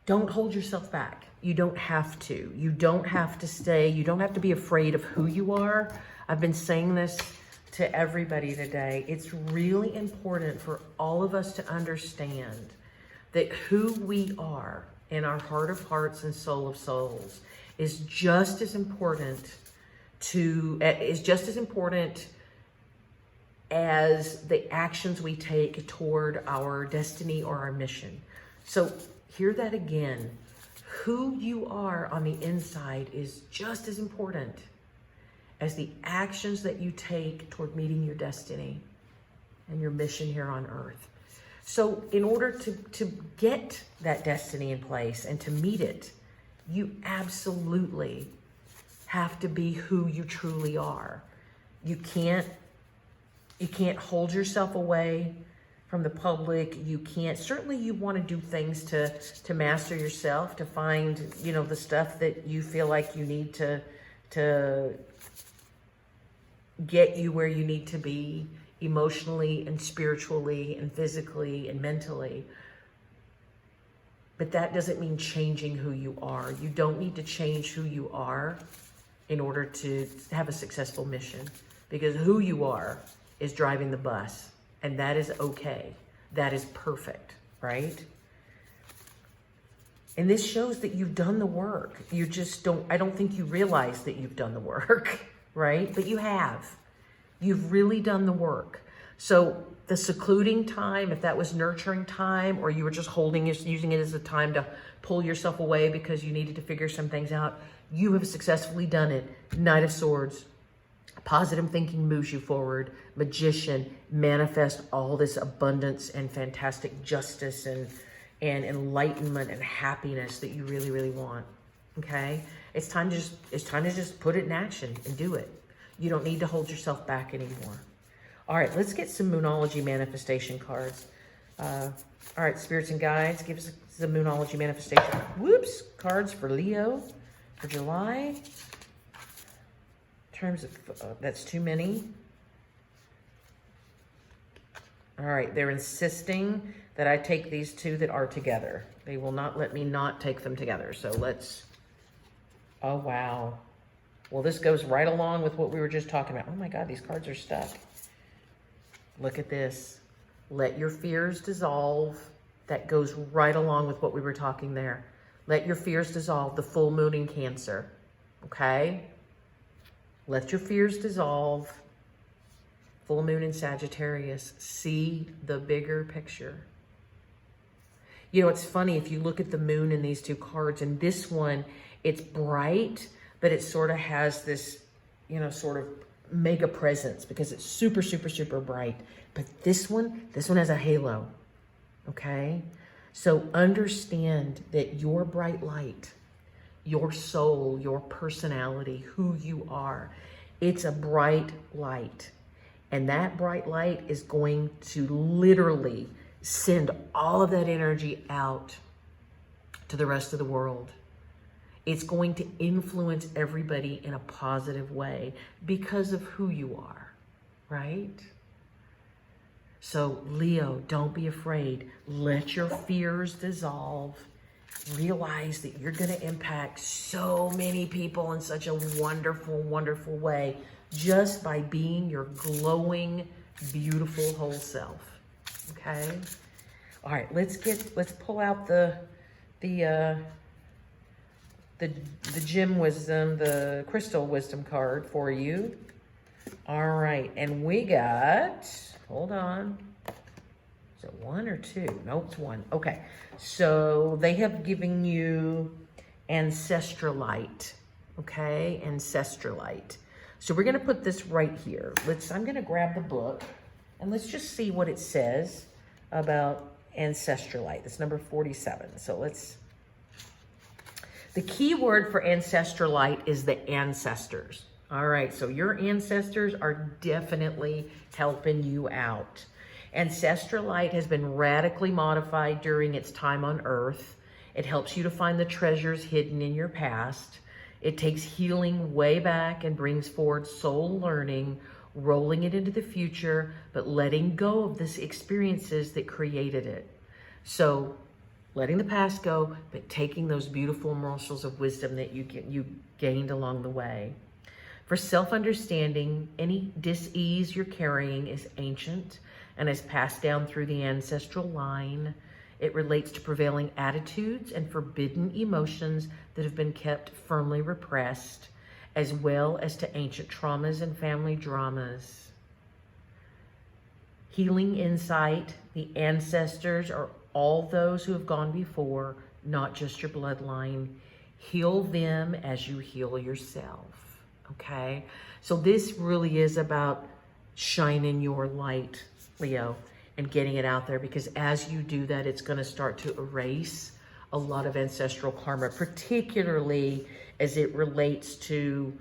hold yourself back. You don't have to. You don't have to stay. You don't have to be afraid of who you are. I've been saying this to everybody today. It's really important for all of us to understand that who we are in our heart of hearts and soul of souls is just as important as the actions we take toward our destiny or our mission. So hear that again. Who you are on the inside is just as important as the actions that you take toward meeting your destiny and your mission here on earth. So in order to get that destiny in place and to meet it, you absolutely have to be who you truly are. You can't hold yourself away from the public. You can't, certainly you want to do things to master yourself, to find, the stuff that you feel like you need to get you where you need to be emotionally and spiritually and physically and mentally. But that doesn't mean changing who you are. You don't need to change who you are in order to have a successful mission, because who you are is driving the bus, and that is okay. That is perfect, right? And this shows that you've done the work. You just I don't think you realize that you've done the work, right? But you have. You've really done the work. So the secluding time, if that was nurturing time, or you were just using it as a time to pull yourself away because you needed to figure some things out, you have successfully done it. Knight of Swords. Positive thinking moves you forward. Magician, manifest all this abundance and fantastic justice and enlightenment and happiness that you really, really want. Okay? It's time to just put it in action and do it. You don't need to hold yourself back anymore. All right, let's get some Moonology manifestation cards. All right, spirits and guides, give us the Moonology manifestation. Cards for Leo for July. terms of, that's too many. All right, they're insisting that I take these two that are together. They will not let me not take them together. So let's, oh wow. Well, this goes right along with what we were just talking about. Oh my God, these cards are stuck. Look at this. Let your fears dissolve. That goes right along with what we were talking there. Let your fears dissolve. The full moon in Cancer. Okay? Let your fears dissolve. Full moon in Sagittarius. See the bigger picture. You know, it's funny if you look at the moon in these two cards, and this one, it's bright, but it sort of has this, you know, sort of mega presence because it's super, super, super bright. But this one has a halo, okay? So understand that your bright light, your soul, your personality, who you are, it's a bright light. And that bright light is going to literally send all of that energy out to the rest of the world. It's going to influence everybody in a positive way because of who you are, right? So Leo, don't be afraid. Let your fears dissolve. Realize that you're going to impact so many people in such a wonderful, wonderful way just by being your glowing, beautiful whole self. Okay? All right, let's pull out the gem wisdom, the crystal wisdom card for you. All right, and we got, hold on. Is it one or two? Nope, it's one. Okay, so they have given you Ancestralite, okay? Ancestralite. So we're gonna put this right here. I'm gonna grab the book and let's just see what it says about Ancestralite. That's number 47. So the key word for Ancestralite is the ancestors. All right, so your ancestors are definitely helping you out. Ancestralite has been radically modified during its time on Earth. It helps you to find the treasures hidden in your past. It takes healing way back and brings forward soul learning, rolling it into the future, but letting go of the experiences that created it. So letting the past go, but taking those beautiful morsels of wisdom that you gained along the way. For self-understanding, any dis-ease you're carrying is ancient and is passed down through the ancestral line. It relates to prevailing attitudes and forbidden emotions that have been kept firmly repressed, as well as to ancient traumas and family dramas. Healing insight, the ancestors are all those who have gone before, not just your bloodline. Heal them as you heal yourself, okay? So this really is about shining your light, Leo, and getting it out there, because as you do that, it's going to start to erase a lot of ancestral karma, particularly as it relates to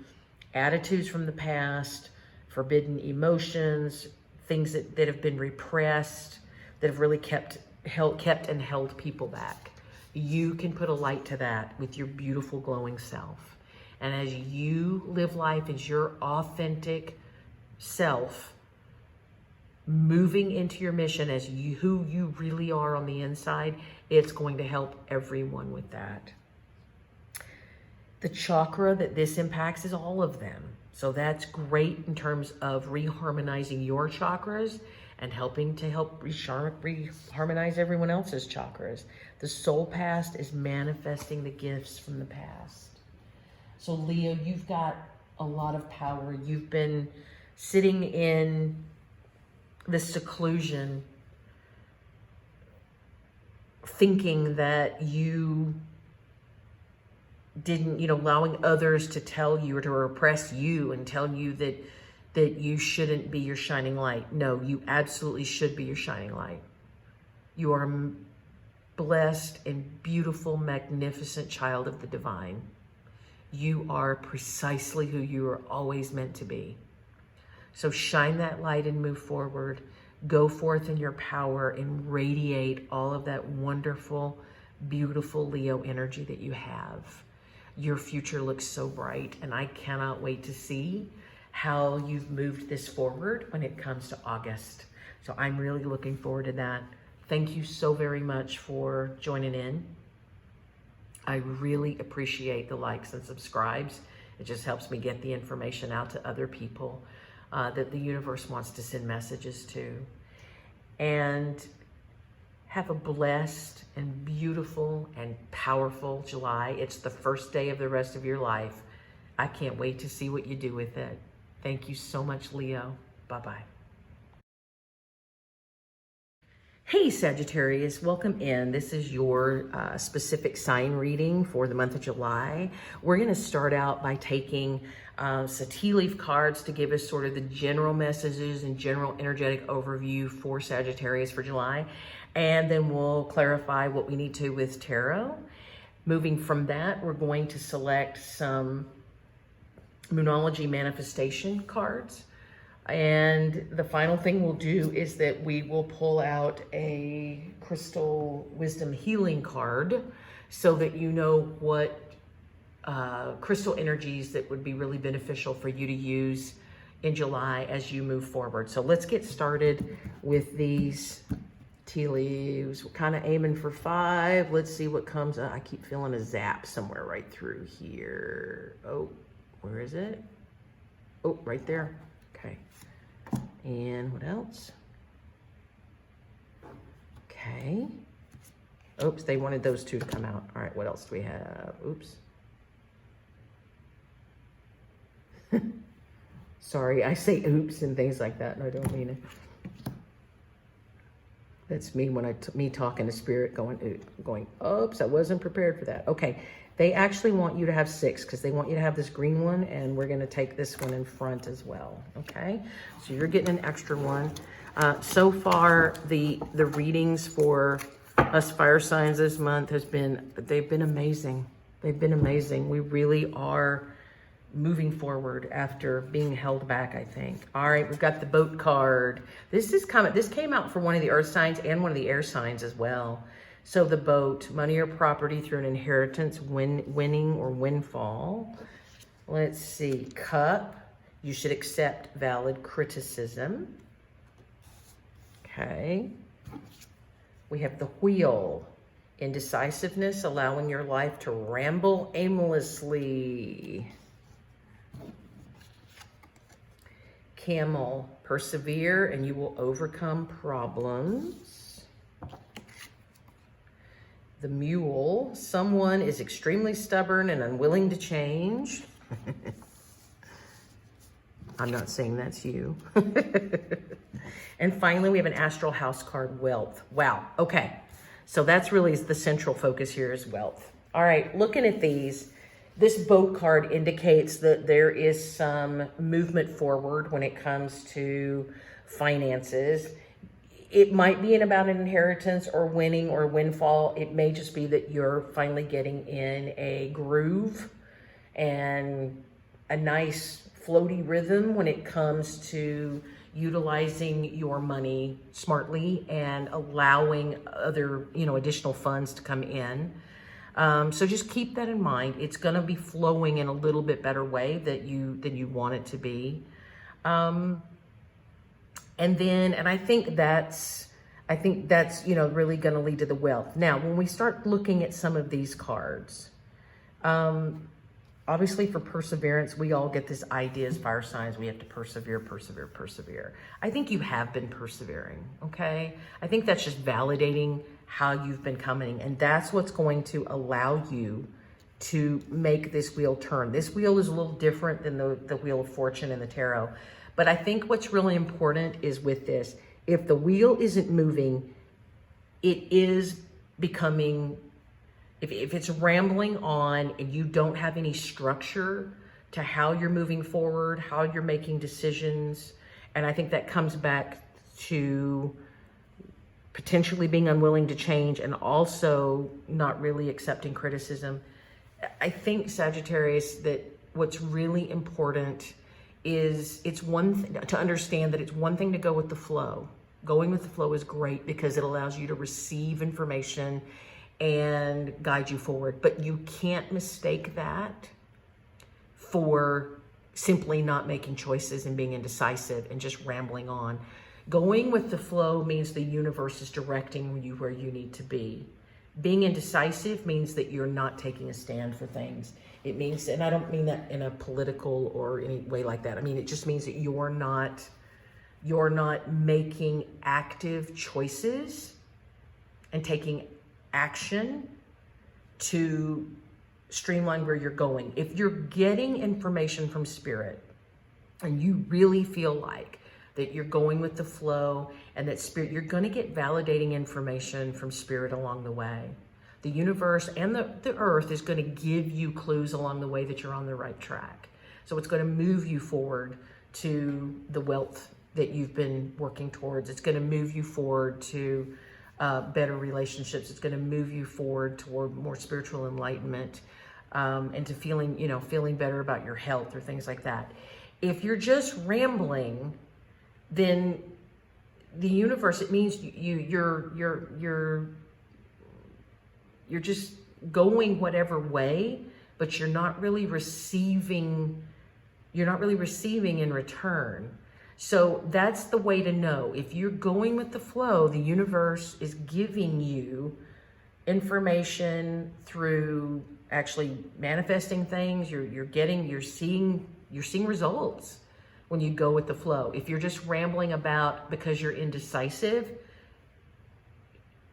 attitudes from the past, forbidden emotions, things that have been repressed, that have really kept and held people back. You can put a light to that with your beautiful glowing self. And as you live life as your authentic self, moving into your mission as who you really are on the inside, it's going to help everyone with that. The chakra that this impacts is all of them. So that's great in terms of reharmonizing your chakras and helping to reharmonize everyone else's chakras. The soul past is manifesting the gifts from the past. So Leo, you've got a lot of power. You've been sitting in this seclusion, thinking that you didn't, allowing others to tell you or to repress you and tell you that you shouldn't be your shining light. No, you absolutely should be your shining light. You are a blessed and beautiful, magnificent child of the divine. You are precisely who you are always meant to be. So shine that light and move forward. Go forth in your power and radiate all of that wonderful, beautiful Leo energy that you have. Your future looks so bright, and I cannot wait to see how you've moved this forward when it comes to August. So I'm really looking forward to that. Thank you so very much for joining in. I really appreciate the likes and subscribes. It just helps me get the information out to other people that the universe wants to send messages to. And have a blessed and beautiful and powerful July. It's the first day of the rest of your life. I can't wait to see what you do with it. Thank you so much, Leo. Bye-bye. Hey Sagittarius, welcome in. This is your specific sign reading for the month of July. We're going to start out by taking some tea leaf cards to give us sort of the general messages and general energetic overview for Sagittarius for July. And then we'll clarify what we need to with tarot. Moving from that, we're going to select some Moonology manifestation cards. And the final thing we'll do is that we will pull out a crystal wisdom healing card so that you know what crystal energies that would be really beneficial for you to use in July as you move forward. So let's get started with these tea leaves. We're kind of aiming for 5. Let's see what comes up. I keep feeling a zap somewhere right through here. Oh, where is it? Oh, right there. Okay. And what else? Okay. Oops, they wanted those 2 to come out. All right, what else do we have? Oops. Sorry, I say oops and things like that, and I don't mean it. That's me when me talking to spirit going, oops, I wasn't prepared for that. Okay, they actually want you to have 6 because they want you to have this green one, and we're gonna take this one in front as well, okay? So you're getting an extra one. So far, the readings for us fire signs this month they've been amazing. They've been amazing. We really are moving forward after being held back, I think. All right, we've got the boat card. This came out for one of the earth signs and one of the air signs as well. So the boat, money or property through an inheritance, winning or windfall. Let's see, cup, you should accept valid criticism. Okay. We have the wheel, indecisiveness, allowing your life to ramble aimlessly. Camel, persevere and you will overcome problems. The mule, someone is extremely stubborn and unwilling to change. I'm not saying that's you. And finally, we have an astral house card, wealth. Wow, okay. So that's really the central focus here is wealth. All right, looking at these, this boat card indicates that there is some movement forward when it comes to finances. It might be about an inheritance or winning or windfall. It may just be that you're finally getting in a groove and a nice floaty rhythm when it comes to utilizing your money smartly and allowing other, additional funds to come in. So just keep that in mind. It's going to be flowing in a little bit better way than you want it to be. And I think that's really going to lead to the wealth. Now, when we start looking at some of these cards, obviously for perseverance, we all get this idea as fire signs, we have to persevere, persevere, persevere. I think you have been persevering, okay? I think that's just validating how you've been coming, and that's what's going to allow you to make this wheel turn. This wheel is a little different than the Wheel of Fortune in the tarot, but I think what's really important is with this, if the wheel isn't moving, it is becoming, if it's rambling on and you don't have any structure to how you're moving forward, how you're making decisions, and I think that comes back to potentially being unwilling to change and also not really accepting criticism. I think, Sagittarius, that what's really important is to understand that it's one thing to go with the flow. Going with the flow is great because it allows you to receive information and guide you forward, but you can't mistake that for simply not making choices and being indecisive and just rambling on. Going with the flow means the universe is directing you where you need to be. Being indecisive means that you're not taking a stand for things. It means, and I don't mean that in a political or any way like that. I mean, it just means that you're not making active choices and taking action to streamline where you're going. If you're getting information from spirit and you really feel like that you're going with the flow and that spirit, you're going to get validating information from spirit along the way. The universe and the earth is going to give you clues along the way that you're on the right track. So it's going to move you forward to the wealth that you've been working towards. It's going to move you forward to better relationships. It's going to move you forward toward more spiritual enlightenment, and to feeling better about your health or things like that. If you're just rambling, then the universe, it means you're just going whatever way, but you're not really receiving in return. So that's the way to know. If you're going with the flow, the universe is giving you information through actually manifesting things. You're seeing results when you go with the flow. If you're just rambling about because you're indecisive,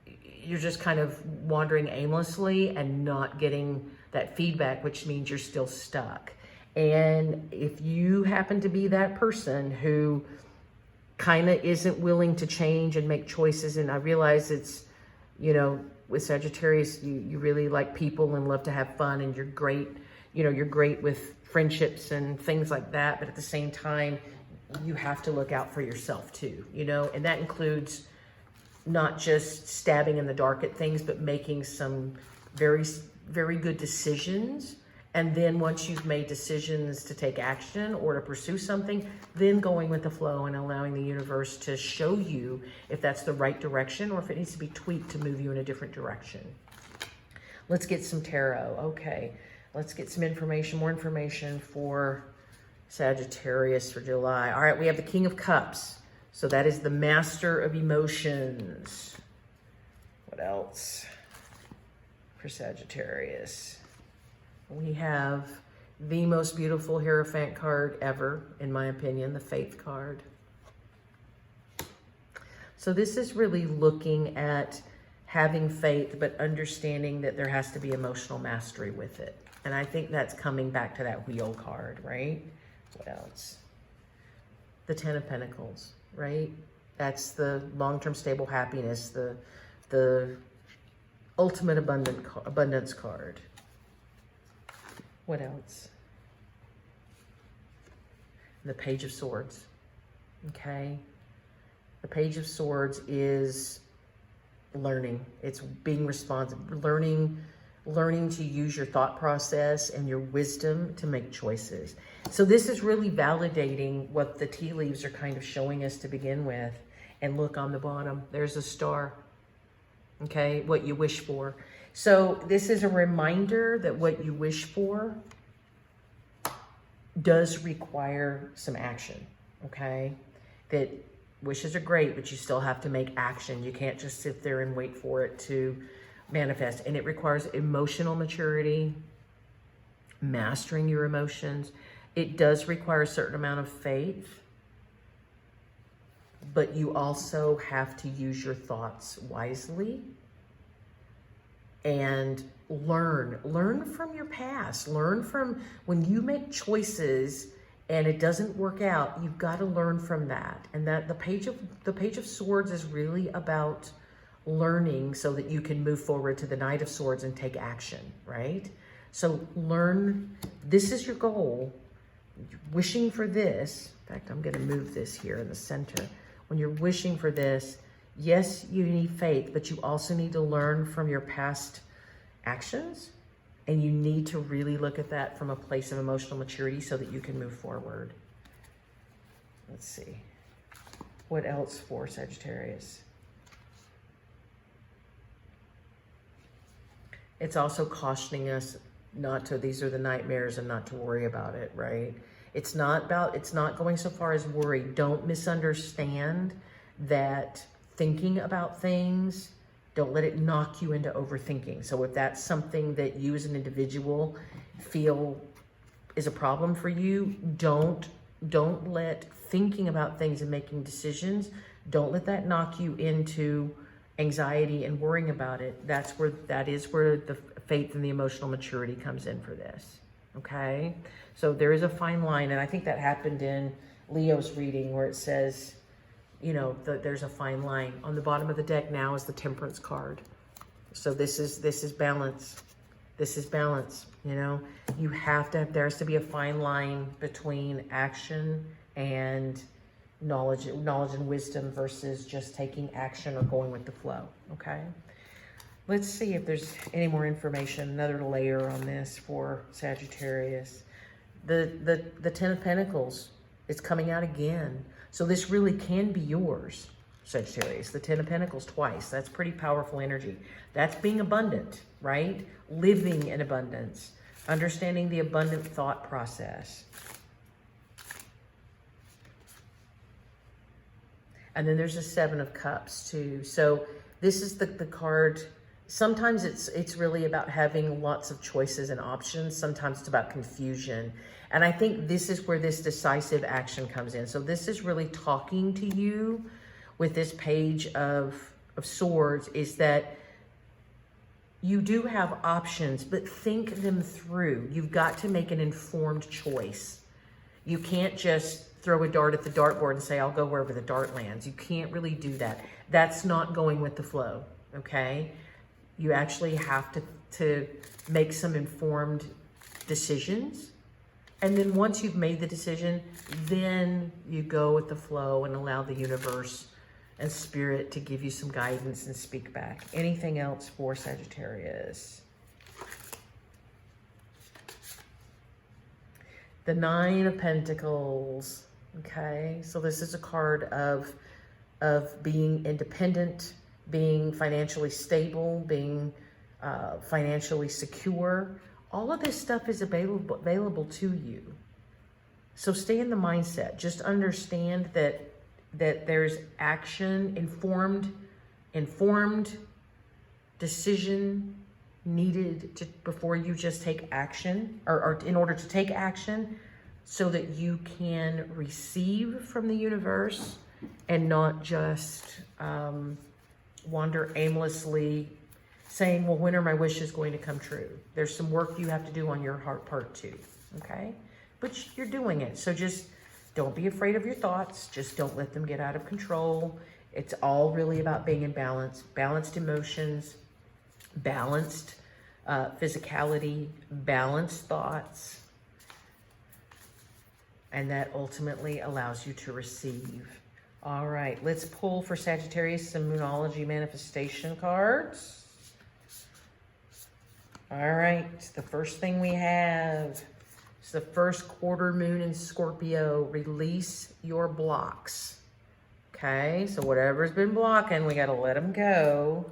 you're just kind of wandering aimlessly and not getting that feedback, which means you're still stuck. And if you happen to be that person who kind of isn't willing to change and make choices, and I realize it's, with Sagittarius, you really like people and love to have fun, and you're great with friendships and things like that. But at the same time, you have to look out for yourself too, and that includes not just stabbing in the dark at things, but making some very, very good decisions. And then once you've made decisions to take action or to pursue something, then going with the flow and allowing the universe to show you if that's the right direction or if it needs to be tweaked to move you in a different direction. Let's get some tarot. Okay, let's get some information, more information for Sagittarius for July. All right, we have the King of Cups. So that is the master of emotions. What else for Sagittarius? We have the most beautiful Hierophant card ever, in my opinion, the Faith card. So this is really looking at having faith, but understanding that there has to be emotional mastery with it. And I think that's coming back to that Wheel card, right? What else? The Ten of Pentacles, right? That's the long-term stable happiness, the ultimate abundance card. What else? The Page of Swords, okay? The Page of Swords is learning. It's being responsive, learning to use your thought process and your wisdom to make choices. So this is really validating what the tea leaves are kind of showing us to begin with. And look on the bottom, there's a star, okay? What you wish for. So this is a reminder that what you wish for does require some action, okay? That wishes are great, but you still have to make action. You can't just sit there and wait for it to manifest. And it requires emotional maturity, mastering your emotions. It does require a certain amount of faith, but you also have to use your thoughts wisely and learn from your past. Learn from when you make choices and it doesn't work out, you've got to learn from that. And that the Page of Swords is really about learning so that you can move forward to the Knight of Swords and take action, right? So learn, this is your goal. You're wishing for this. In fact, I'm going to move this here in the center. When you're wishing for this, yes, you need faith, but you also need to learn from your past actions, and you need to really look at that from a place of emotional maturity so that you can move forward. Let's see. What else for Sagittarius? It's also cautioning us not to, these are the nightmares, and not to worry about it, right? It's not going so far as worry. Don't misunderstand that thinking about things, don't let it knock you into overthinking. So if that's something that you as an individual feel is a problem for you, don't let thinking about things and making decisions, don't let that knock you into anxiety and worrying about it. That is where the faith and the emotional maturity comes in for this. Okay? So there is a fine line, and I think that happened in Leo's reading where it says, you know, there's a fine line. On the bottom of the deck now is the Temperance card. So this is balance. This is balance, you know. You have to, there has to be a fine line between action and knowledge and wisdom versus just taking action or going with the flow, okay? Let's see if there's any more information, another layer on this for Sagittarius. The Ten of Pentacles is coming out again. So this really can be yours, Sagittarius. The Ten of Pentacles twice. That's pretty powerful energy. That's being abundant, right? Living in abundance. Understanding the abundant thought process. And then there's a Seven of Cups too. So this is the card. Sometimes it's really about having lots of choices and options. Sometimes it's about confusion. And I think this is where this decisive action comes in. So this is really talking to you with this Page of Swords, is that you do have options, but think them through. You've got to make an informed choice. You can't just throw a dart at the dartboard and say, I'll go wherever the dart lands. You can't really do that. That's not going with the flow, okay? You actually have to make some informed decisions. And then once you've made the decision, then you go with the flow and allow the universe and spirit to give you some guidance and speak back. Anything else for Sagittarius? The Nine of Pentacles. Okay, so this is a card of being independent, being financially stable, being financially secure. All of this stuff is available to you. So stay in the mindset. Just understand that there's action, informed decision needed before you just take action, or in order to take action, so that you can receive from the universe and not just wander aimlessly saying, well, when are my wishes going to come true? There's some work you have to do on your heart part too, okay? But you're doing it. So just don't be afraid of your thoughts. Just don't let them get out of control. It's all really about being in balance, balanced emotions, balanced physicality, balanced thoughts. And that ultimately allows you to receive. All right, let's pull for Sagittarius some Moonology manifestation cards. All right, the first thing we have is the first quarter moon in Scorpio. Release your blocks. Okay, so whatever's been blocking, we got to let them go.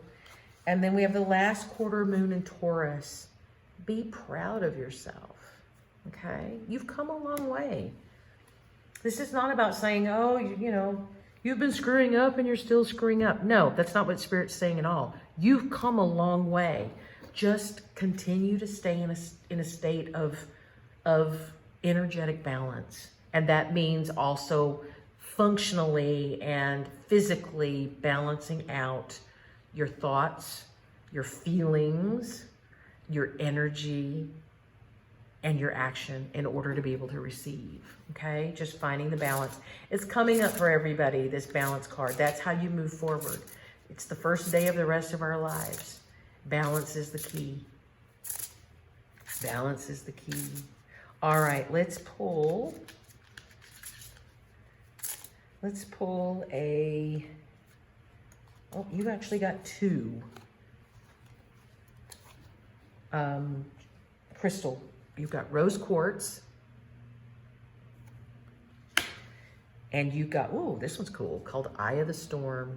And then we have the last quarter moon in Taurus. Be proud of yourself. Okay, you've come a long way. This is not about saying, oh, you know, you've been screwing up and you're still screwing up. No, that's not what Spirit's saying at all. You've come a long way. Just continue to stay in a state of energetic balance. And that means also functionally and physically balancing out your thoughts, your feelings, your energy, and your action in order to be able to receive, okay? Just finding the balance. It's coming up for everybody, this balance card. That's how you move forward. It's the first day of the rest of our lives. Balance is the key. Balance is the key. All right, let's pull a, oh, you actually got two. Crystal. You've got rose quartz. And you've got, ooh, this one's cool, called Eye of the Storm.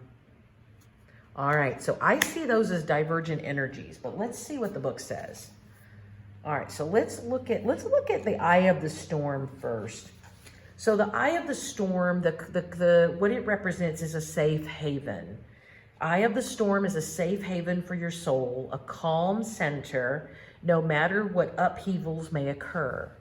All right, so I see those as divergent energies, but let's see what the book says. All right, so let's look at the Eye of the Storm first. So the eye of the storm, what it represents is a safe haven. Eye of the storm is a safe haven for your soul, a calm center, no matter what upheavals may occur.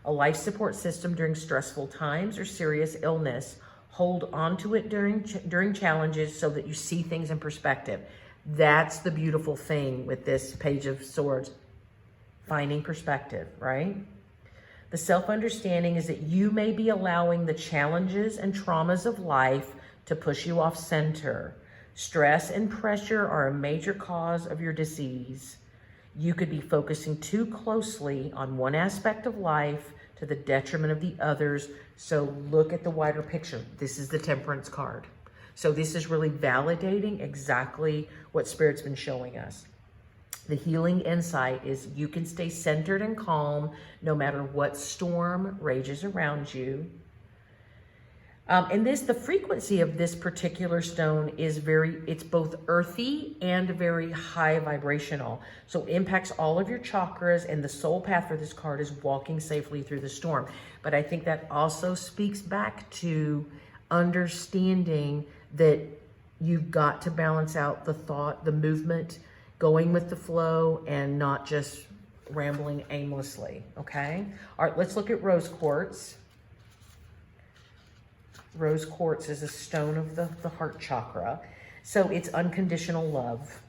A life support system during stressful times or serious illness. Hold on to it during challenges so that you see things in perspective. That's the beautiful thing with this Page of Swords, finding perspective, right? The self-understanding is that you may be allowing the challenges and traumas of life to push you off center. Stress and pressure are a major cause of your disease. You could be focusing too closely on one aspect of life to the detriment of the others. So look at the wider picture. This is the Temperance card. So this is really validating exactly what Spirit's been showing us. The healing insight is you can stay centered and calm no matter what storm rages around you. And the frequency of this particular stone is it's both earthy and very high vibrational. So it impacts all of your chakras, and the soul path for this card is walking safely through the storm. But I think that also speaks back to understanding that you've got to balance out the thought, the movement, going with the flow, and not just rambling aimlessly, okay? All right, let's look at rose quartz. Rose quartz is a stone of the heart chakra. So it's unconditional love.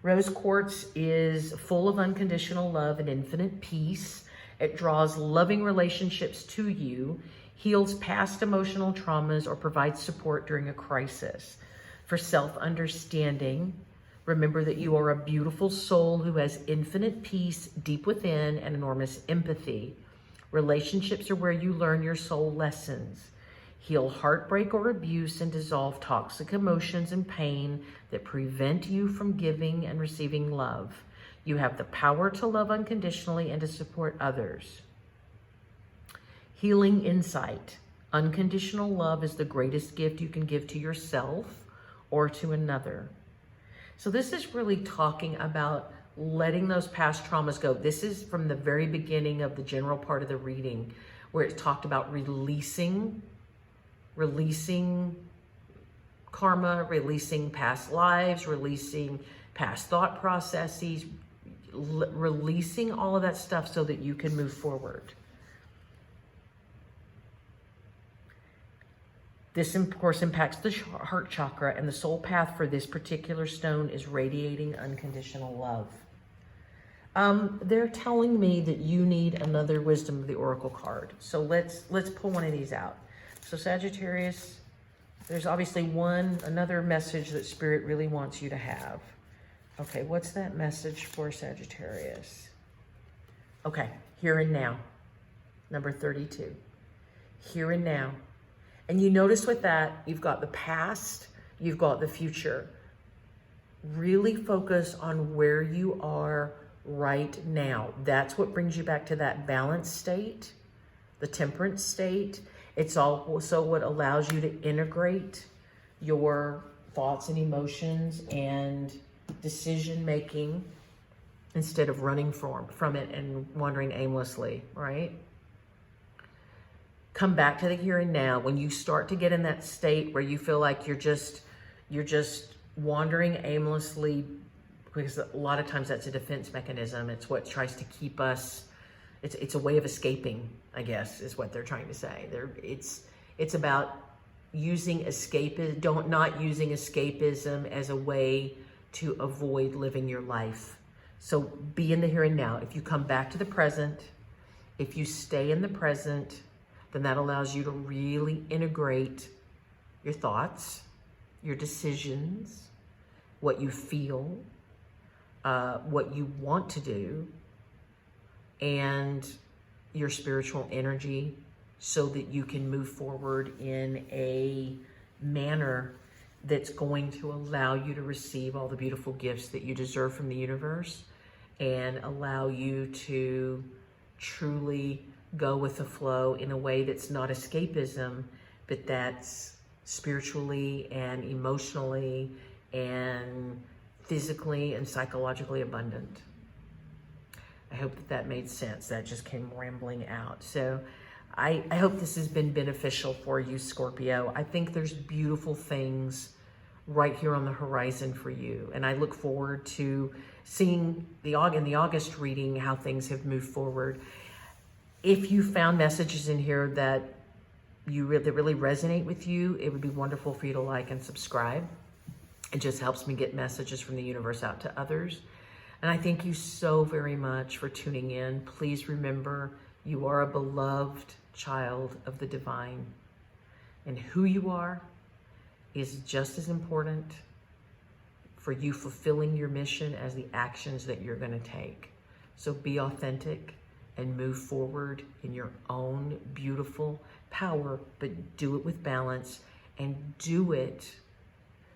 Rose quartz is full of unconditional love and infinite peace. It draws loving relationships to you, heals past emotional traumas, or provides support during a crisis. For self-understanding, remember that you are a beautiful soul who has infinite peace deep within and enormous empathy. Relationships are where you learn your soul lessons. Heal heartbreak or abuse and dissolve toxic emotions and pain that prevent you from giving and receiving love. You have the power to love unconditionally and to support others. Healing insight. Unconditional love is the greatest gift you can give to yourself or to another. So this is really talking about letting those past traumas go. This is from the very beginning of the general part of the reading, where it talked about releasing karma, releasing past lives, releasing past thought processes, releasing all of that stuff so that you can move forward. This, of course, impacts the heart chakra, and the soul path for this particular stone is radiating unconditional love. They're telling me that you need another Wisdom of the Oracle card. So let's pull one of these out. So Sagittarius, there's obviously another message that Spirit really wants you to have. Okay, what's that message for Sagittarius? Okay, here and now. Number 32. Here and now. And you notice with that, you've got the past, you've got the future. Really focus on where you are right now. That's what brings you back to that balanced state, the temperance state. It's also what allows you to integrate your thoughts and emotions and decision-making instead of running from it and wandering aimlessly, right? Come back to the here and now. When you start to get in that state where you feel like you're just wandering aimlessly, because a lot of times that's a defense mechanism. It's what tries to keep us, it's a way of escaping, I guess, is what they're trying to say. It's about using not using escapism as a way to avoid living your life. So be in the here and now. If you come back to the present, if you stay in the present, then that allows you to really integrate your thoughts, your decisions, what you feel, what you want to do, and your spiritual energy, so that you can move forward in a manner that's going to allow you to receive all the beautiful gifts that you deserve from the universe, and allow you to truly go with the flow in a way that's not escapism, but that's spiritually and emotionally and physically and psychologically abundant. I hope that made sense. That just came rambling out. So I hope this has been beneficial for you, Scorpio. I think there's beautiful things right here on the horizon for you. And I look forward to seeing in the August reading how things have moved forward. If you found messages in here that really resonate with you, it would be wonderful for you to like and subscribe. It just helps me get messages from the universe out to others. And I thank you so very much for tuning in. Please remember, you are a beloved child of the divine. And who you are is just as important for you fulfilling your mission as the actions that you're going to take. So be authentic and move forward in your own beautiful power, but do it with balance, and do it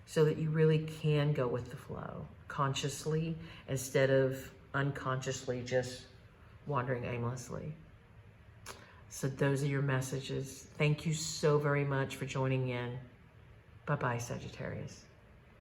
so that you really can go with the flow consciously instead of unconsciously just wandering aimlessly. So those are your messages. Thank you so very much for joining in. Bye-bye, Sagittarius.